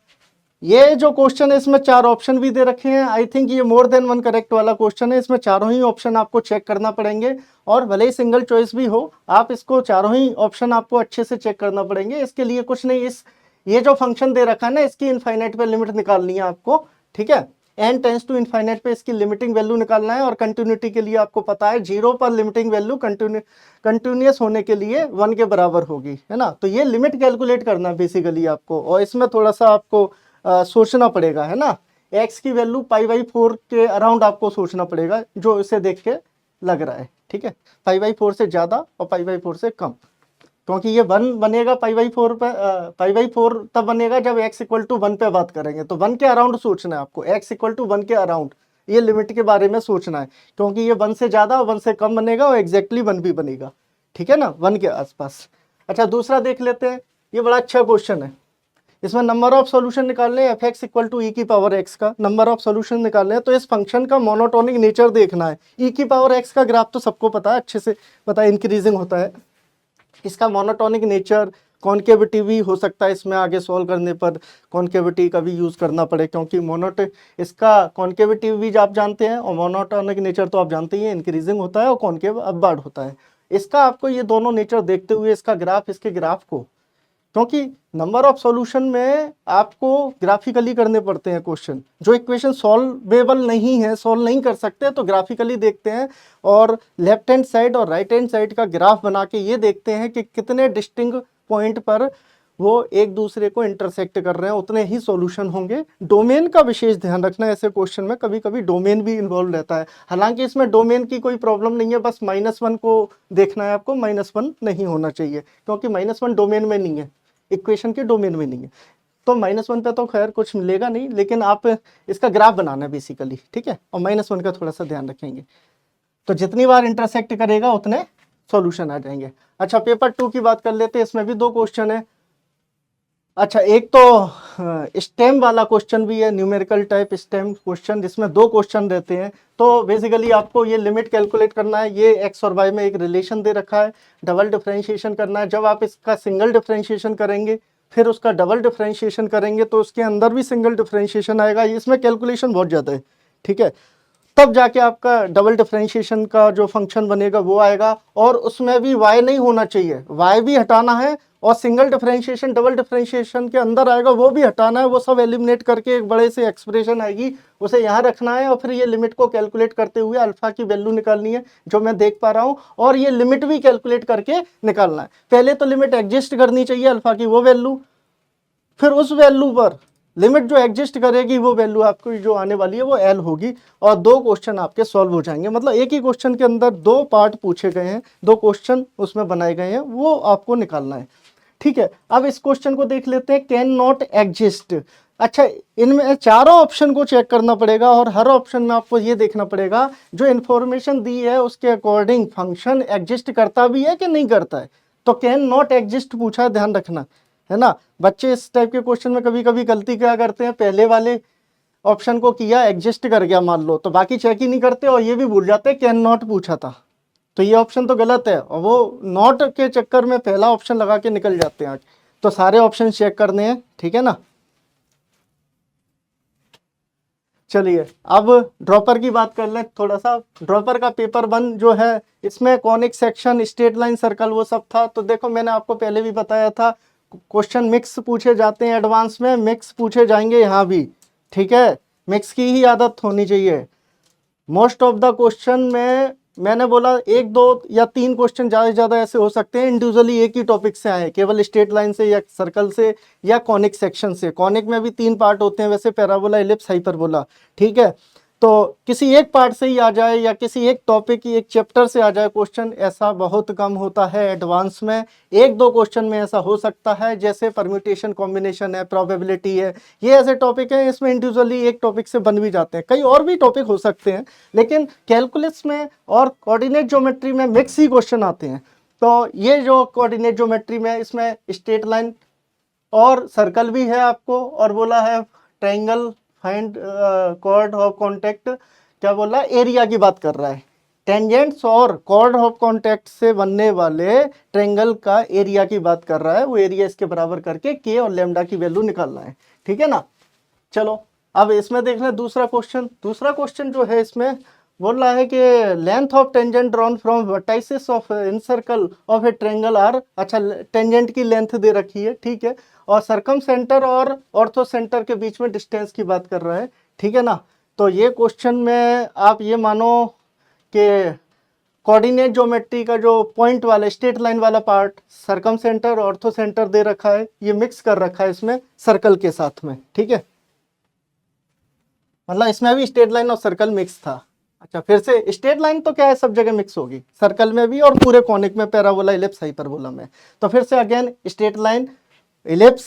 ये जो क्वेश्चन है इसमें 4 ऑप्शन भी दे रखे हैं, आई थिंक ये मोर देन 1 करेक्ट वाला क्वेश्चन है। इसमें चारों ही ऑप्शन आपको चेक करना पड़ेंगे, और भले ही सिंगल चॉइस भी हो, आप इसको चारों ही ऑप्शन आपको अच्छे से चेक करना पड़ेंगे। इसके लिए कुछ नहीं, ये जो फंक्शन दे रखा है ना, इसकी इनफाइनाइट पे लिमिट निकालनी है आपको, ठीक है। n टेंस टू इनफाइनाइट पे इसकी लिमिटिंग वैल्यू निकालना है, और कंटिन्यूटी के लिए आपको पता है 0 पर लिमिटिंग वैल्यू कंटिन्यूअस होने के लिए 1 के बराबर होगी, है ना। तो ये लिमिट कैलकुलेट करना बेसिकली आपको, और इसमें थोड़ा सा आपको सोचना पड़ेगा, है ना। x की वैल्यू π/4 के अराउंड आपको सोचना पड़ेगा, जो इसे देख के लग रहा है, ठीक है। π/4 से ज़्यादा और π/4 से कम, क्योंकि ये 1 बनेगा π/4 पे, π/4 तब बनेगा जब x = 1 पे बात करेंगे। तो 1 के अराउंड सोचना है आपको, x = 1 के अराउंड, ये लिमिट के बारे में सोचना है, क्योंकि ये 1 से ज़्यादा और 1 से कम बनेगा और एग्जैक्टली 1 भी बनेगा, ठीक है ना, 1 के आसपास। अच्छा, दूसरा देख लेते हैं। ये बड़ा अच्छा क्वेश्चन है, इसमें नंबर ऑफ सॉल्यूशन निकालने हैं, fx = e⁻x का नंबर ऑफ सॉल्यूशन निकालने हैं। तो इस फंक्शन का मोनोटोनिक नेचर देखना है। e⁻x का ग्राफ तो सबको पता है, अच्छे से पता है, इंक्रीजिंग होता है। इसका मोनोटोनिक नेचर, कॉन्केविटी भी हो सकता है इसमें आगे सॉल्व करने पर कॉन्केविटी का भी यूज़ करना पड़े, क्योंकि इसका कॉन्केविटी भी आप जानते हैं और मोनोटोनिक नेचर तो आप जानते ही हैं, इंक्रीजिंग होता है और कॉन्केव अपवार्ड होता है। इसका आपको ये दोनों नेचर देखते हुए इसका ग्राफ, इसके ग्राफ को, क्योंकि नंबर ऑफ सॉल्यूशन में आपको ग्राफिकली करने पड़ते हैं क्वेश्चन, जो इक्वेशन सॉल्वेबल नहीं है, सॉल्व नहीं कर सकते, तो ग्राफिकली देखते हैं और लेफ्ट हैंड साइड और राइट हैंड साइड का ग्राफ बना के ये देखते हैं कि कितने डिस्टिंक्ट पॉइंट पर वो एक दूसरे को इंटरसेक्ट कर रहे हैं, उतने ही सॉल्यूशन होंगे। डोमेन का विशेष ध्यान रखना है, ऐसे क्वेश्चन में कभी कभी डोमेन भी इन्वॉल्व रहता है। हालांकि इसमें डोमेन की कोई प्रॉब्लम नहीं है, बस -1 को देखना है आपको, -1 नहीं होना चाहिए, क्योंकि -1 डोमेन में नहीं है, इक्वेशन के डोमेन में नहीं है, तो -1 पे तो खैर कुछ मिलेगा नहीं, लेकिन आप इसका ग्राफ बनाना है बेसिकली, ठीक है, और -1 का थोड़ा सा ध्यान रखेंगे, तो जितनी बार इंटरसेक्ट करेगा उतने सॉल्यूशन आ जाएंगे। अच्छा, पेपर 2 की बात कर लेते हैं, इसमें भी 2 क्वेश्चन है। अच्छा, एक तो स्टेम वाला क्वेश्चन भी है, न्यूमेरिकल टाइप स्टेम क्वेश्चन, जिसमें 2 क्वेश्चन रहते हैं। तो बेसिकली आपको ये लिमिट कैलकुलेट करना है, ये एक्स और वाई में एक रिलेशन दे रखा है, डबल डिफरेंशिएशन करना है। जब आप इसका सिंगल डिफरेंशिएशन करेंगे, फिर उसका डबल डिफरेंशिएशन करेंगे, तो उसके अंदर भी सिंगल डिफरेंशिएशन आएगा, इसमें कैलकुलेशन बहुत ज़्यादा है, ठीक है, तब जाके आपका डबल डिफरेंशिएशन का जो फंक्शन बनेगा वो आएगा, और उसमें भी y नहीं होना चाहिए, y भी हटाना है, और सिंगल डिफरेंशिएशन डबल डिफरेंशिएशन के अंदर आएगा वो भी हटाना है, वो सब एलिमिनेट करके एक बड़े से एक्सप्रेशन आएगी, उसे यहाँ रखना है, और फिर ये लिमिट को कैलकुलेट करते हुए अल्फा की वैल्यू निकालनी है, जो मैं देख पा रहा हूँ, और ये लिमिट भी कैलकुलेट करके निकालना है। पहले तो लिमिट एग्जिस्ट करनी चाहिए अल्फा की वो वैल्यू, फिर उस वैल्यू पर लिमिट जो एग्जिस्ट करेगी वो वैल्यू आपको जो आने वाली है वो एल होगी, और 2 क्वेश्चन आपके सॉल्व हो जाएंगे। मतलब एक ही क्वेश्चन के अंदर 2 पार्ट पूछे गए हैं, 2 क्वेश्चन उसमें बनाए गए हैं, वो आपको निकालना है, ठीक है। अब इस क्वेश्चन को देख लेते हैं, कैन नॉट एग्जिस्ट। अच्छा, इनमें चारों ऑप्शन को चेक करना पड़ेगा, और हर ऑप्शन में आपको ये देखना पड़ेगा जो इन्फॉर्मेशन दी है उसके अकॉर्डिंग फंक्शन एग्जिस्ट करता भी है कि नहीं करता है। तो कैन नॉट एग्जिस्ट पूछा, ध्यान रखना है ना। बच्चे इस टाइप के क्वेश्चन में कभी कभी गलती क्या करते हैं, पहले वाले ऑप्शन को किया, एग्जिस्ट कर गया मान लो, तो बाकी चेक ही नहीं करते, और ये भी भूल जाते हैं कैन नॉट पूछा था, तो ये ऑप्शन तो गलत है, और वो नॉट के चक्कर में पहला ऑप्शन लगा के निकल जाते हैं आगे। तो सारे ऑप्शन चेक करने हैं, ठीक है ना। चलिए अब ड्रॉपर की बात कर लें थोड़ा सा। ड्रॉपर का पेपर 1 जो है, इसमें conic section, straight line, circle वो सब था। तो देखो, मैंने आपको पहले भी बताया था, क्वेश्चन मिक्स पूछे जाते हैं एडवांस में, मिक्स पूछे जाएंगे यहाँ भी, ठीक है, मिक्स की ही आदत होनी चाहिए। मोस्ट ऑफ द क्वेश्चन में मैंने बोला 1, 2 या 3 क्वेश्चन ज़्यादा से ज़्यादा ऐसे हो सकते हैं इंडिविजुअली एक ही टॉपिक से आए, केवल स्ट्रेट लाइन से या सर्कल से या कॉनिक सेक्शन से। कॉनिक में भी 3 पार्ट होते हैं वैसे, पैराबोला, इलिप्स, हाइपरबोला, ठीक है। तो किसी एक पार्ट से ही आ जाए या किसी एक टॉपिक की एक चैप्टर से आ जाए क्वेश्चन, ऐसा बहुत कम होता है एडवांस में। 1-2 क्वेश्चन में ऐसा हो सकता है, जैसे परम्यूटेशन कॉम्बिनेशन है, प्रोबेबिलिटी है, ये ऐसे टॉपिक हैं, इसमें इंडिविजुअली एक टॉपिक से बन भी जाते हैं। कई और भी टॉपिक हो सकते हैं, लेकिन कैलकुलस में और कोऑर्डिनेट ज्योमेट्री में मिक्स ही क्वेश्चन आते हैं। तो ये जो कोऑर्डिनेट ज्योमेट्री में, इसमें स्ट्रेट लाइन और सर्कल भी है आपको, और बोला है triangle find chord of contact, क्या बोला, एरिया की बात कर रहा है। टेंजेंट्स और कॉर्ड ऑफ कॉन्टेक्ट से बनने वाले ट्रायंगल का एरिया की बात कर रहा है, वो एरिया इसके बराबर करके के और लेमडा की वैल्यू निकालना है, ठीक है ना। चलो अब इसमें देख लें दूसरा क्वेश्चन। दूसरा क्वेश्चन जो है इसमें बोल रहा है कि length of tangent drawn from vertices of in circle of a triangle are. अच्छा, टेंजेंट की लेंथ दे रखी है, ठीक है, और सरकम सेंटर और ऑर्थो सेंटर के बीच में डिस्टेंस की बात कर रहा है, ठीक है ना। तो ये क्वेश्चन में आप ये मानो कि कोऑर्डिनेट ज्योमेट्री का जो पॉइंट वाला स्ट्रेट लाइन वाला पार्ट, सरकम सेंटर, ऑर्थो सेंटर दे रखा है, ये मिक्स कर रखा है इसमें सर्कल के साथ में, ठीक है। मतलब इसमें भी स्ट्रेट लाइन और सर्कल मिक्स था। अच्छा, फिर से स्ट्रेट लाइन तो क्या है, सब जगह मिक्स होगी, सर्कल में भी और पूरे कॉनिक में, पैराबोला, इलिप्स, हाइपरबोला में। तो फिर से again straight line, ellipse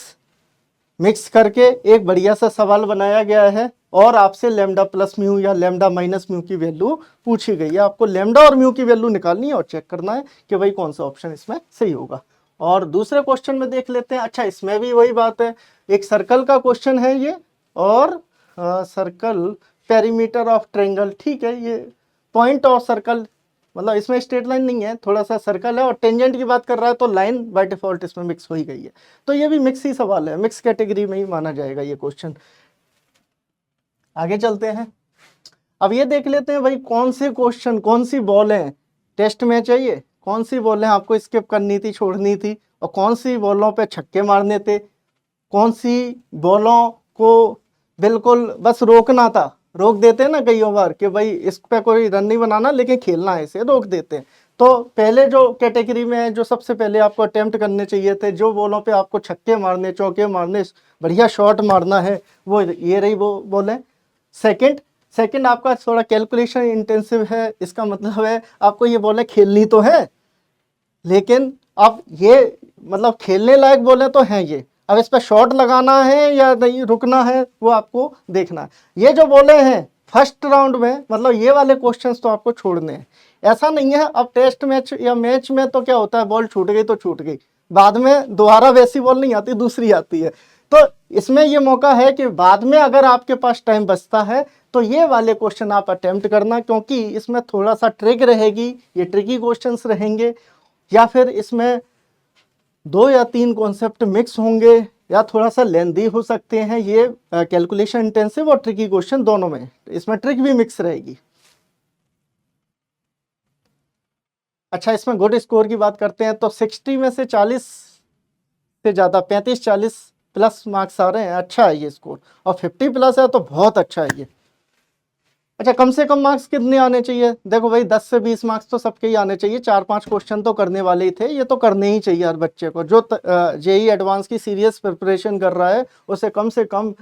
mix करके एक बढ़िया सा सवाल बनाया गया है, और आपसे लेमडा प्लस म्यू या लेमडा माइनस म्यू की वैल्यू पूछी गई है। आपको लेमडा और म्यू की वैल्यू निकालनी है और चेक करना है कि भाई कौन सा ऑप्शन इसमें सही होगा। और दूसरे क्वेश्चन में देख लेते हैं। अच्छा, इसमें भी वही बात है, एक सर्कल का क्वेश्चन है ये, और सर्कल पेरीमीटर ऑफ ट्रायंगल, ठीक है, ये पॉइंट और सर्कल मतलब इसमें स्ट्रेट लाइन नहीं है, थोड़ा सा सर्कल है, और टेंजेंट की बात कर रहा है तो लाइन बाय डिफॉल्ट इसमें मिक्स हो ही गई है। तो ये भी मिक्स ही सवाल है, मिक्स कैटेगरी में ही माना जाएगा ये क्वेश्चन। आगे चलते हैं। अब ये देख लेते हैं भाई कौन से क्वेश्चन, कौन सी बॉल है टेस्ट में चाहिए, कौन सी बॉलें आपको स्किप करनी थी, छोड़नी थी, और कौन सी बॉलों पे छक्के मारने थे, कौन सी बॉलों को बिल्कुल बस रोकना था। रोक देते हैं ना कई बार कि भाई इस पे कोई रन नहीं बनाना लेकिन खेलना है, इसे रोक देते हैं। तो पहले जो कैटेगरी में है, जो सबसे पहले आपको अटेम्प्ट करने चाहिए थे, जो बॉलों पे आपको छक्के मारने, चौके मारने, बढ़िया शॉट मारना है, वो ये रही वो बॉल है। सेकंड आपका थोड़ा कैलकुलेशन इंटेंसिव है, इसका मतलब है आपको ये बॉलें खेलनी तो है, लेकिन अब ये मतलब खेलने लायक बॉलें तो हैं ये, अब इस पर शॉट लगाना है या नहीं, रुकना है, वो आपको देखना है। ये जो बॉलें हैं फर्स्ट राउंड में, मतलब ये वाले क्वेश्चंस तो आपको छोड़ने हैं। ऐसा नहीं है अब टेस्ट मैच या मैच में तो क्या होता है, बॉल छूट गई तो छूट गई, बाद में दोबारा वैसी बॉल नहीं आती, दूसरी आती है। तो इसमें ये मौका है कि बाद में अगर आपके पास टाइम बचता है तो ये वाले क्वेश्चन आप अटेम्प्ट करना, क्योंकि इसमें थोड़ा सा ट्रिक रहेगी, ये ट्रिकी क्वेश्चंस रहेंगे, या फिर इसमें 2 या 3 कॉन्सेप्ट मिक्स होंगे, या थोड़ा सा लेंदी हो सकते हैं। ये कैलकुलेशन इंटेंसिव और ट्रिकी क्वेश्चन दोनों में, इसमें ट्रिक भी मिक्स रहेगी। अच्छा, इसमें गुड स्कोर की बात करते हैं तो 60 में से 40 से ज़्यादा 35-40 प्लस मार्क्स आ रहे हैं, अच्छा है ये स्कोर, और 50 प्लस है तो बहुत अच्छा है ये। अच्छा, कम से कम मार्क्स कितने आने चाहिए? देखो भाई 10 से 20 मार्क्स तो सबके ही आने चाहिए, 4-5 क्वेश्चन तो करने वाले ही थे, ये तो करने ही चाहिए हर बच्चे को। जो जेई एडवांस की सीरियस प्रिपरेशन कर रहा है उसे कम से कम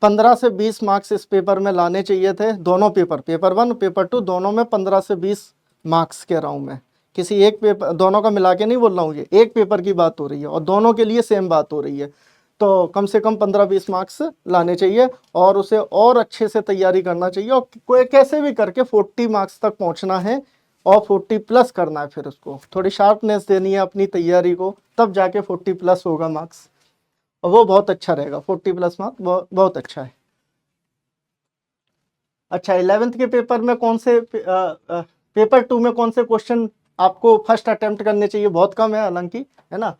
15 से 20 मार्क्स इस पेपर में लाने चाहिए थे, दोनों पेपर, पेपर 1 पेपर 2 दोनों में 15 से 20 मार्क्स कह रहा हूँ मैं, किसी एक पेपर, दोनों का मिला के नहीं बोल रहा हूँ, ये एक पेपर की बात हो रही है और दोनों के लिए सेम बात हो रही है। तो कम से कम 15-20 मार्क्स लाने चाहिए और उसे और अच्छे से तैयारी करना चाहिए, और कोई कैसे भी करके 40 मार्क्स तक पहुंचना है और 40 प्लस करना है। फिर उसको थोड़ी शार्पनेस देनी है अपनी तैयारी को, तब जाके 40 प्लस होगा मार्क्स, और वो बहुत अच्छा रहेगा। 40 प्लस मार्क्स बहुत अच्छा है। अच्छा, 11th के पेपर में कौन से पेपर 2 में कौन से क्वेश्चन आपको फर्स्ट अटेम्प्ट करने चाहिए? बहुत कम है हालांकि, है ना,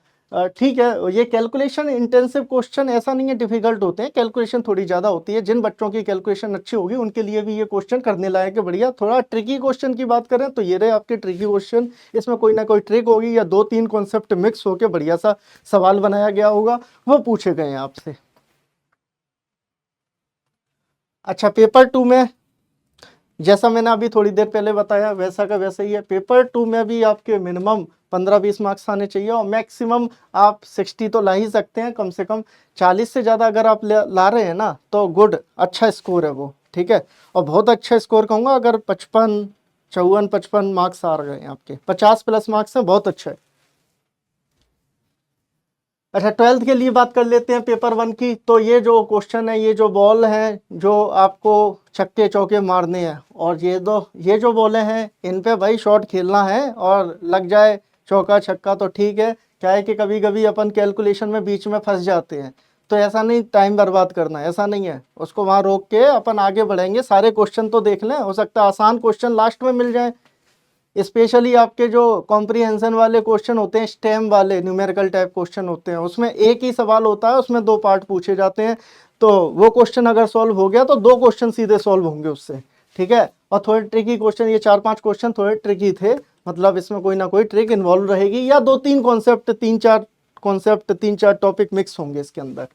ठीक है। ये कैलकुलेशन इंटेंसिव क्वेश्चन ऐसा नहीं है डिफिकल्ट होते हैं, कैलकुलेशन थोड़ी ज़्यादा होती है। जिन बच्चों की कैलकुलेशन अच्छी होगी उनके लिए भी ये क्वेश्चन करने लायक है, बढ़िया। थोड़ा ट्रिकी क्वेश्चन की बात करें तो ये रहे आपके ट्रिकी क्वेश्चन, इसमें कोई ना कोई ट्रिक होगी या 2-3 कॉन्सेप्ट मिक्स होकर बढ़िया सा सवाल बनाया गया होगा, वो पूछे गए हैं आपसे। अच्छा, पेपर 2 में जैसा मैंने अभी थोड़ी देर पहले बताया वैसा का वैसा ही है। पेपर 2 में भी आपके मिनिमम 15-20 मार्क्स आने चाहिए, और मैक्सिमम आप 60 तो ला ही सकते हैं। कम से कम 40 से ज़्यादा अगर आप ला रहे हैं ना तो गुड, अच्छा स्कोर है वो, ठीक है। और बहुत अच्छा स्कोर कहूँगा अगर 55 मार्क्स आ गए हैं आपके, 50 प्लस मार्क्स हैं, बहुत अच्छा है। अच्छा, 12th के लिए बात कर लेते हैं पेपर 1 की। तो ये जो क्वेश्चन है, ये जो बॉल है जो आपको छक्के चौके मारने हैं, और ये जो बॉलें हैं इन पे भाई शॉट खेलना है, और लग जाए चौका छक्का तो ठीक है। क्या है कि कभी कभी अपन कैलकुलेशन में बीच में फंस जाते हैं, तो ऐसा नहीं टाइम बर्बाद करना है, ऐसा नहीं है। उसको वहाँ रोक के अपन आगे बढ़ेंगे, सारे क्वेश्चन तो देख लें, हो सकता है आसान क्वेश्चन लास्ट में मिल जाए। स्पेशली आपके जो कॉम्प्रीहेंशन वाले क्वेश्चन होते हैं, स्टेम वाले न्यूमेरिकल टाइप क्वेश्चन होते हैं, उसमें एक ही सवाल होता है, उसमें 2 पार्ट पूछे जाते हैं। तो वो क्वेश्चन अगर सॉल्व हो गया तो 2 क्वेश्चन सीधे सॉल्व होंगे उससे, ठीक है। और थोड़े ट्रिकी क्वेश्चन, ये 4-5 क्वेश्चन थोड़े ट्रिकी थे, मतलब इसमें कोई ना कोई ट्रिक इन्वॉल्व रहेगी, या 2-3 कॉन्सेप्ट, 3-4 कॉन्सेप्ट, 3-4 टॉपिक मिक्स होंगे इसके अंदर।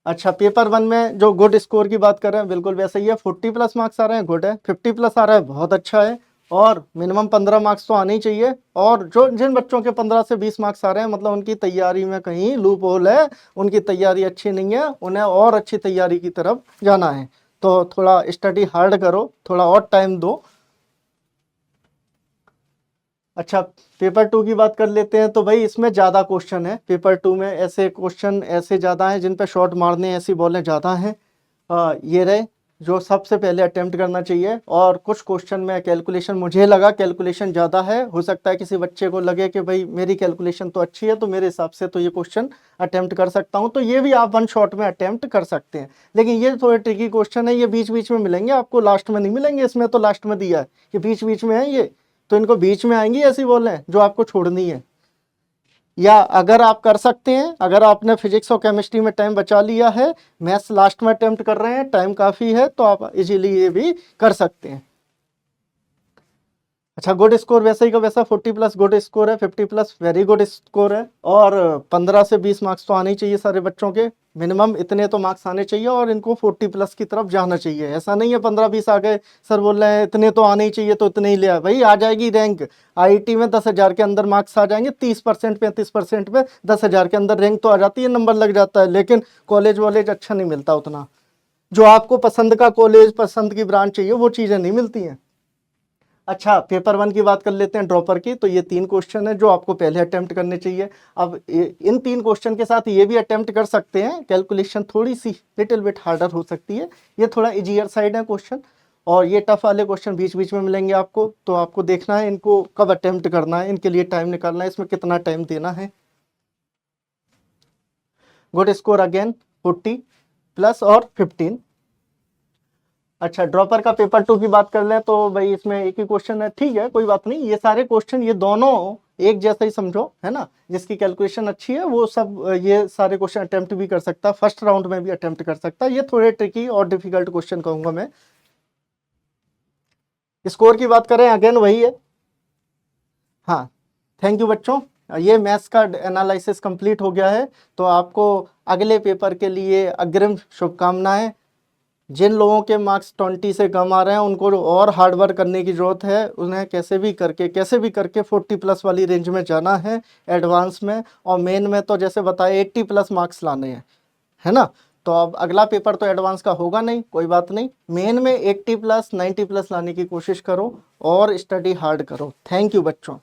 अच्छा, पेपर 1 में जो गुड स्कोर की बात कर रहे हैं बिल्कुल वैसा ही है, 40 प्लस मार्क्स आ रहे हैं, गुड है। 50 प्लस आ रहा है, बहुत अच्छा है। और मिनिमम 15 मार्क्स तो आने ही चाहिए। और जिन बच्चों के 15 से 20 मार्क्स आ रहे हैं, मतलब उनकी तैयारी में कहीं लूप होल है, उनकी तैयारी अच्छी नहीं है, उन्हें और अच्छी तैयारी की तरफ जाना है। तो थोड़ा स्टडी हार्ड करो, थोड़ा और टाइम दो। अच्छा, पेपर 2 की बात कर लेते हैं। तो भाई इसमें ज़्यादा क्वेश्चन है, पेपर 2 में ऐसे क्वेश्चन ऐसे ज़्यादा हैं जिन पे शॉट मारने ऐसी बॉलें ज़्यादा हैं। ये रहे जो सबसे पहले अटेम्प्ट करना चाहिए। और कुछ क्वेश्चन में कैलकुलेशन मुझे लगा कैलकुलेशन ज़्यादा है, हो सकता है किसी बच्चे को लगे कि भाई मेरी कैलकुलेशन तो अच्छी है तो मेरे हिसाब से तो ये क्वेश्चन अटेम्प्ट कर सकता हूँ, तो ये भी आप वन शॉट में अटेम्प्ट कर सकते हैं। लेकिन ये थोड़े ट्रिकी क्वेश्चन है, ये बीच बीच में मिलेंगे आपको, लास्ट में नहीं मिलेंगे। इसमें तो लास्ट में दिया है कि बीच बीच में है ये, तो इनको बीच में आएंगी ऐसी बोल रहे हैं जो आपको छोड़नी है। या अगर आप कर सकते हैं, अगर आपने फिजिक्स और केमिस्ट्री में टाइम बचा लिया है, मैथ्स लास्ट में अटेम्प्ट कर रहे हैं, टाइम काफ़ी है, तो आप इजीली ये भी कर सकते हैं। अच्छा, गुड स्कोर वैसे ही का वैसा 40+ गुड स्कोर है, 50+ वेरी गुड स्कोर है, और 15 से 20 मार्क्स तो आने ही चाहिए सारे बच्चों के, मिनिमम इतने तो मार्क्स आने चाहिए, और इनको 40+ की तरफ जाना चाहिए। ऐसा नहीं है 15-20 आ गए, सर बोल रहे हैं इतने तो आने ही चाहिए तो इतने ही ले आए। भाई आ जाएगी रैंक, आईआईटी में 10,000 के अंदर मार्क्स आ जाएंगे, 30% 35% पे 10,000 के अंदर रैंक तो आ जाती है, नंबर लग जाता है। लेकिन कॉलेज वॉलेज अच्छा नहीं मिलता उतना, जो आपको पसंद का कॉलेज, पसंद की ब्रांच चाहिए वो चीज़ें नहीं मिलती हैं। अच्छा, पेपर 1 की बात कर लेते हैं, ड्रॉपर की। तो ये 3 क्वेश्चन है जो आपको पहले अटेम्प्ट करने चाहिए। अब इन 3 क्वेश्चन के साथ ये भी अटेम्प्ट कर सकते हैं, कैलकुलेशन थोड़ी सी लिटिल बिट हार्डर हो सकती है, ये थोड़ा इजियर साइड है क्वेश्चन, और ये टफ वाले क्वेश्चन बीच बीच में मिलेंगे आपको। तो आपको देखना है इनको कब अटेम्प्ट करना है, इनके लिए टाइम निकालना है, इसमें कितना टाइम देना है। गुड स्कोर अगेन 40+ और 15। अच्छा, ड्रॉपर का पेपर 2 की बात कर लें तो भाई इसमें एक ही क्वेश्चन है, ठीक है कोई बात नहीं। ये सारे क्वेश्चन ये दोनों एक जैसा ही समझो, है ना। जिसकी कैलकुलेशन अच्छी है वो सब ये सारे क्वेश्चन अटेम्प्ट भी कर सकता है, फर्स्ट राउंड में भी अटेम्प्ट कर सकता है। ये थोड़े ट्रिकी और डिफिकल्ट क्वेश्चन कहूंगा मैं। स्कोर की बात करें, अगेन वही है। हाँ, थैंक यू बच्चों, ये मैथ्स का एनालिसिस कंप्लीट हो गया है। तो आपको अगले पेपर के लिए अग्रिम शुभकामनाएं। जिन लोगों के मार्क्स 20 से कम आ रहे हैं उनको और हार्ड वर्क करने की ज़रूरत है, उन्हें कैसे भी करके 40+ वाली रेंज में जाना है एडवांस में। और मेन में तो जैसे बताया 80+ मार्क्स लाने हैं, है ना। तो अब अगला पेपर तो एडवांस का होगा नहीं, कोई बात नहीं, मेन में 80+ 90+ लाने की कोशिश करो और स्टडी हार्ड करो। थैंक यू बच्चों।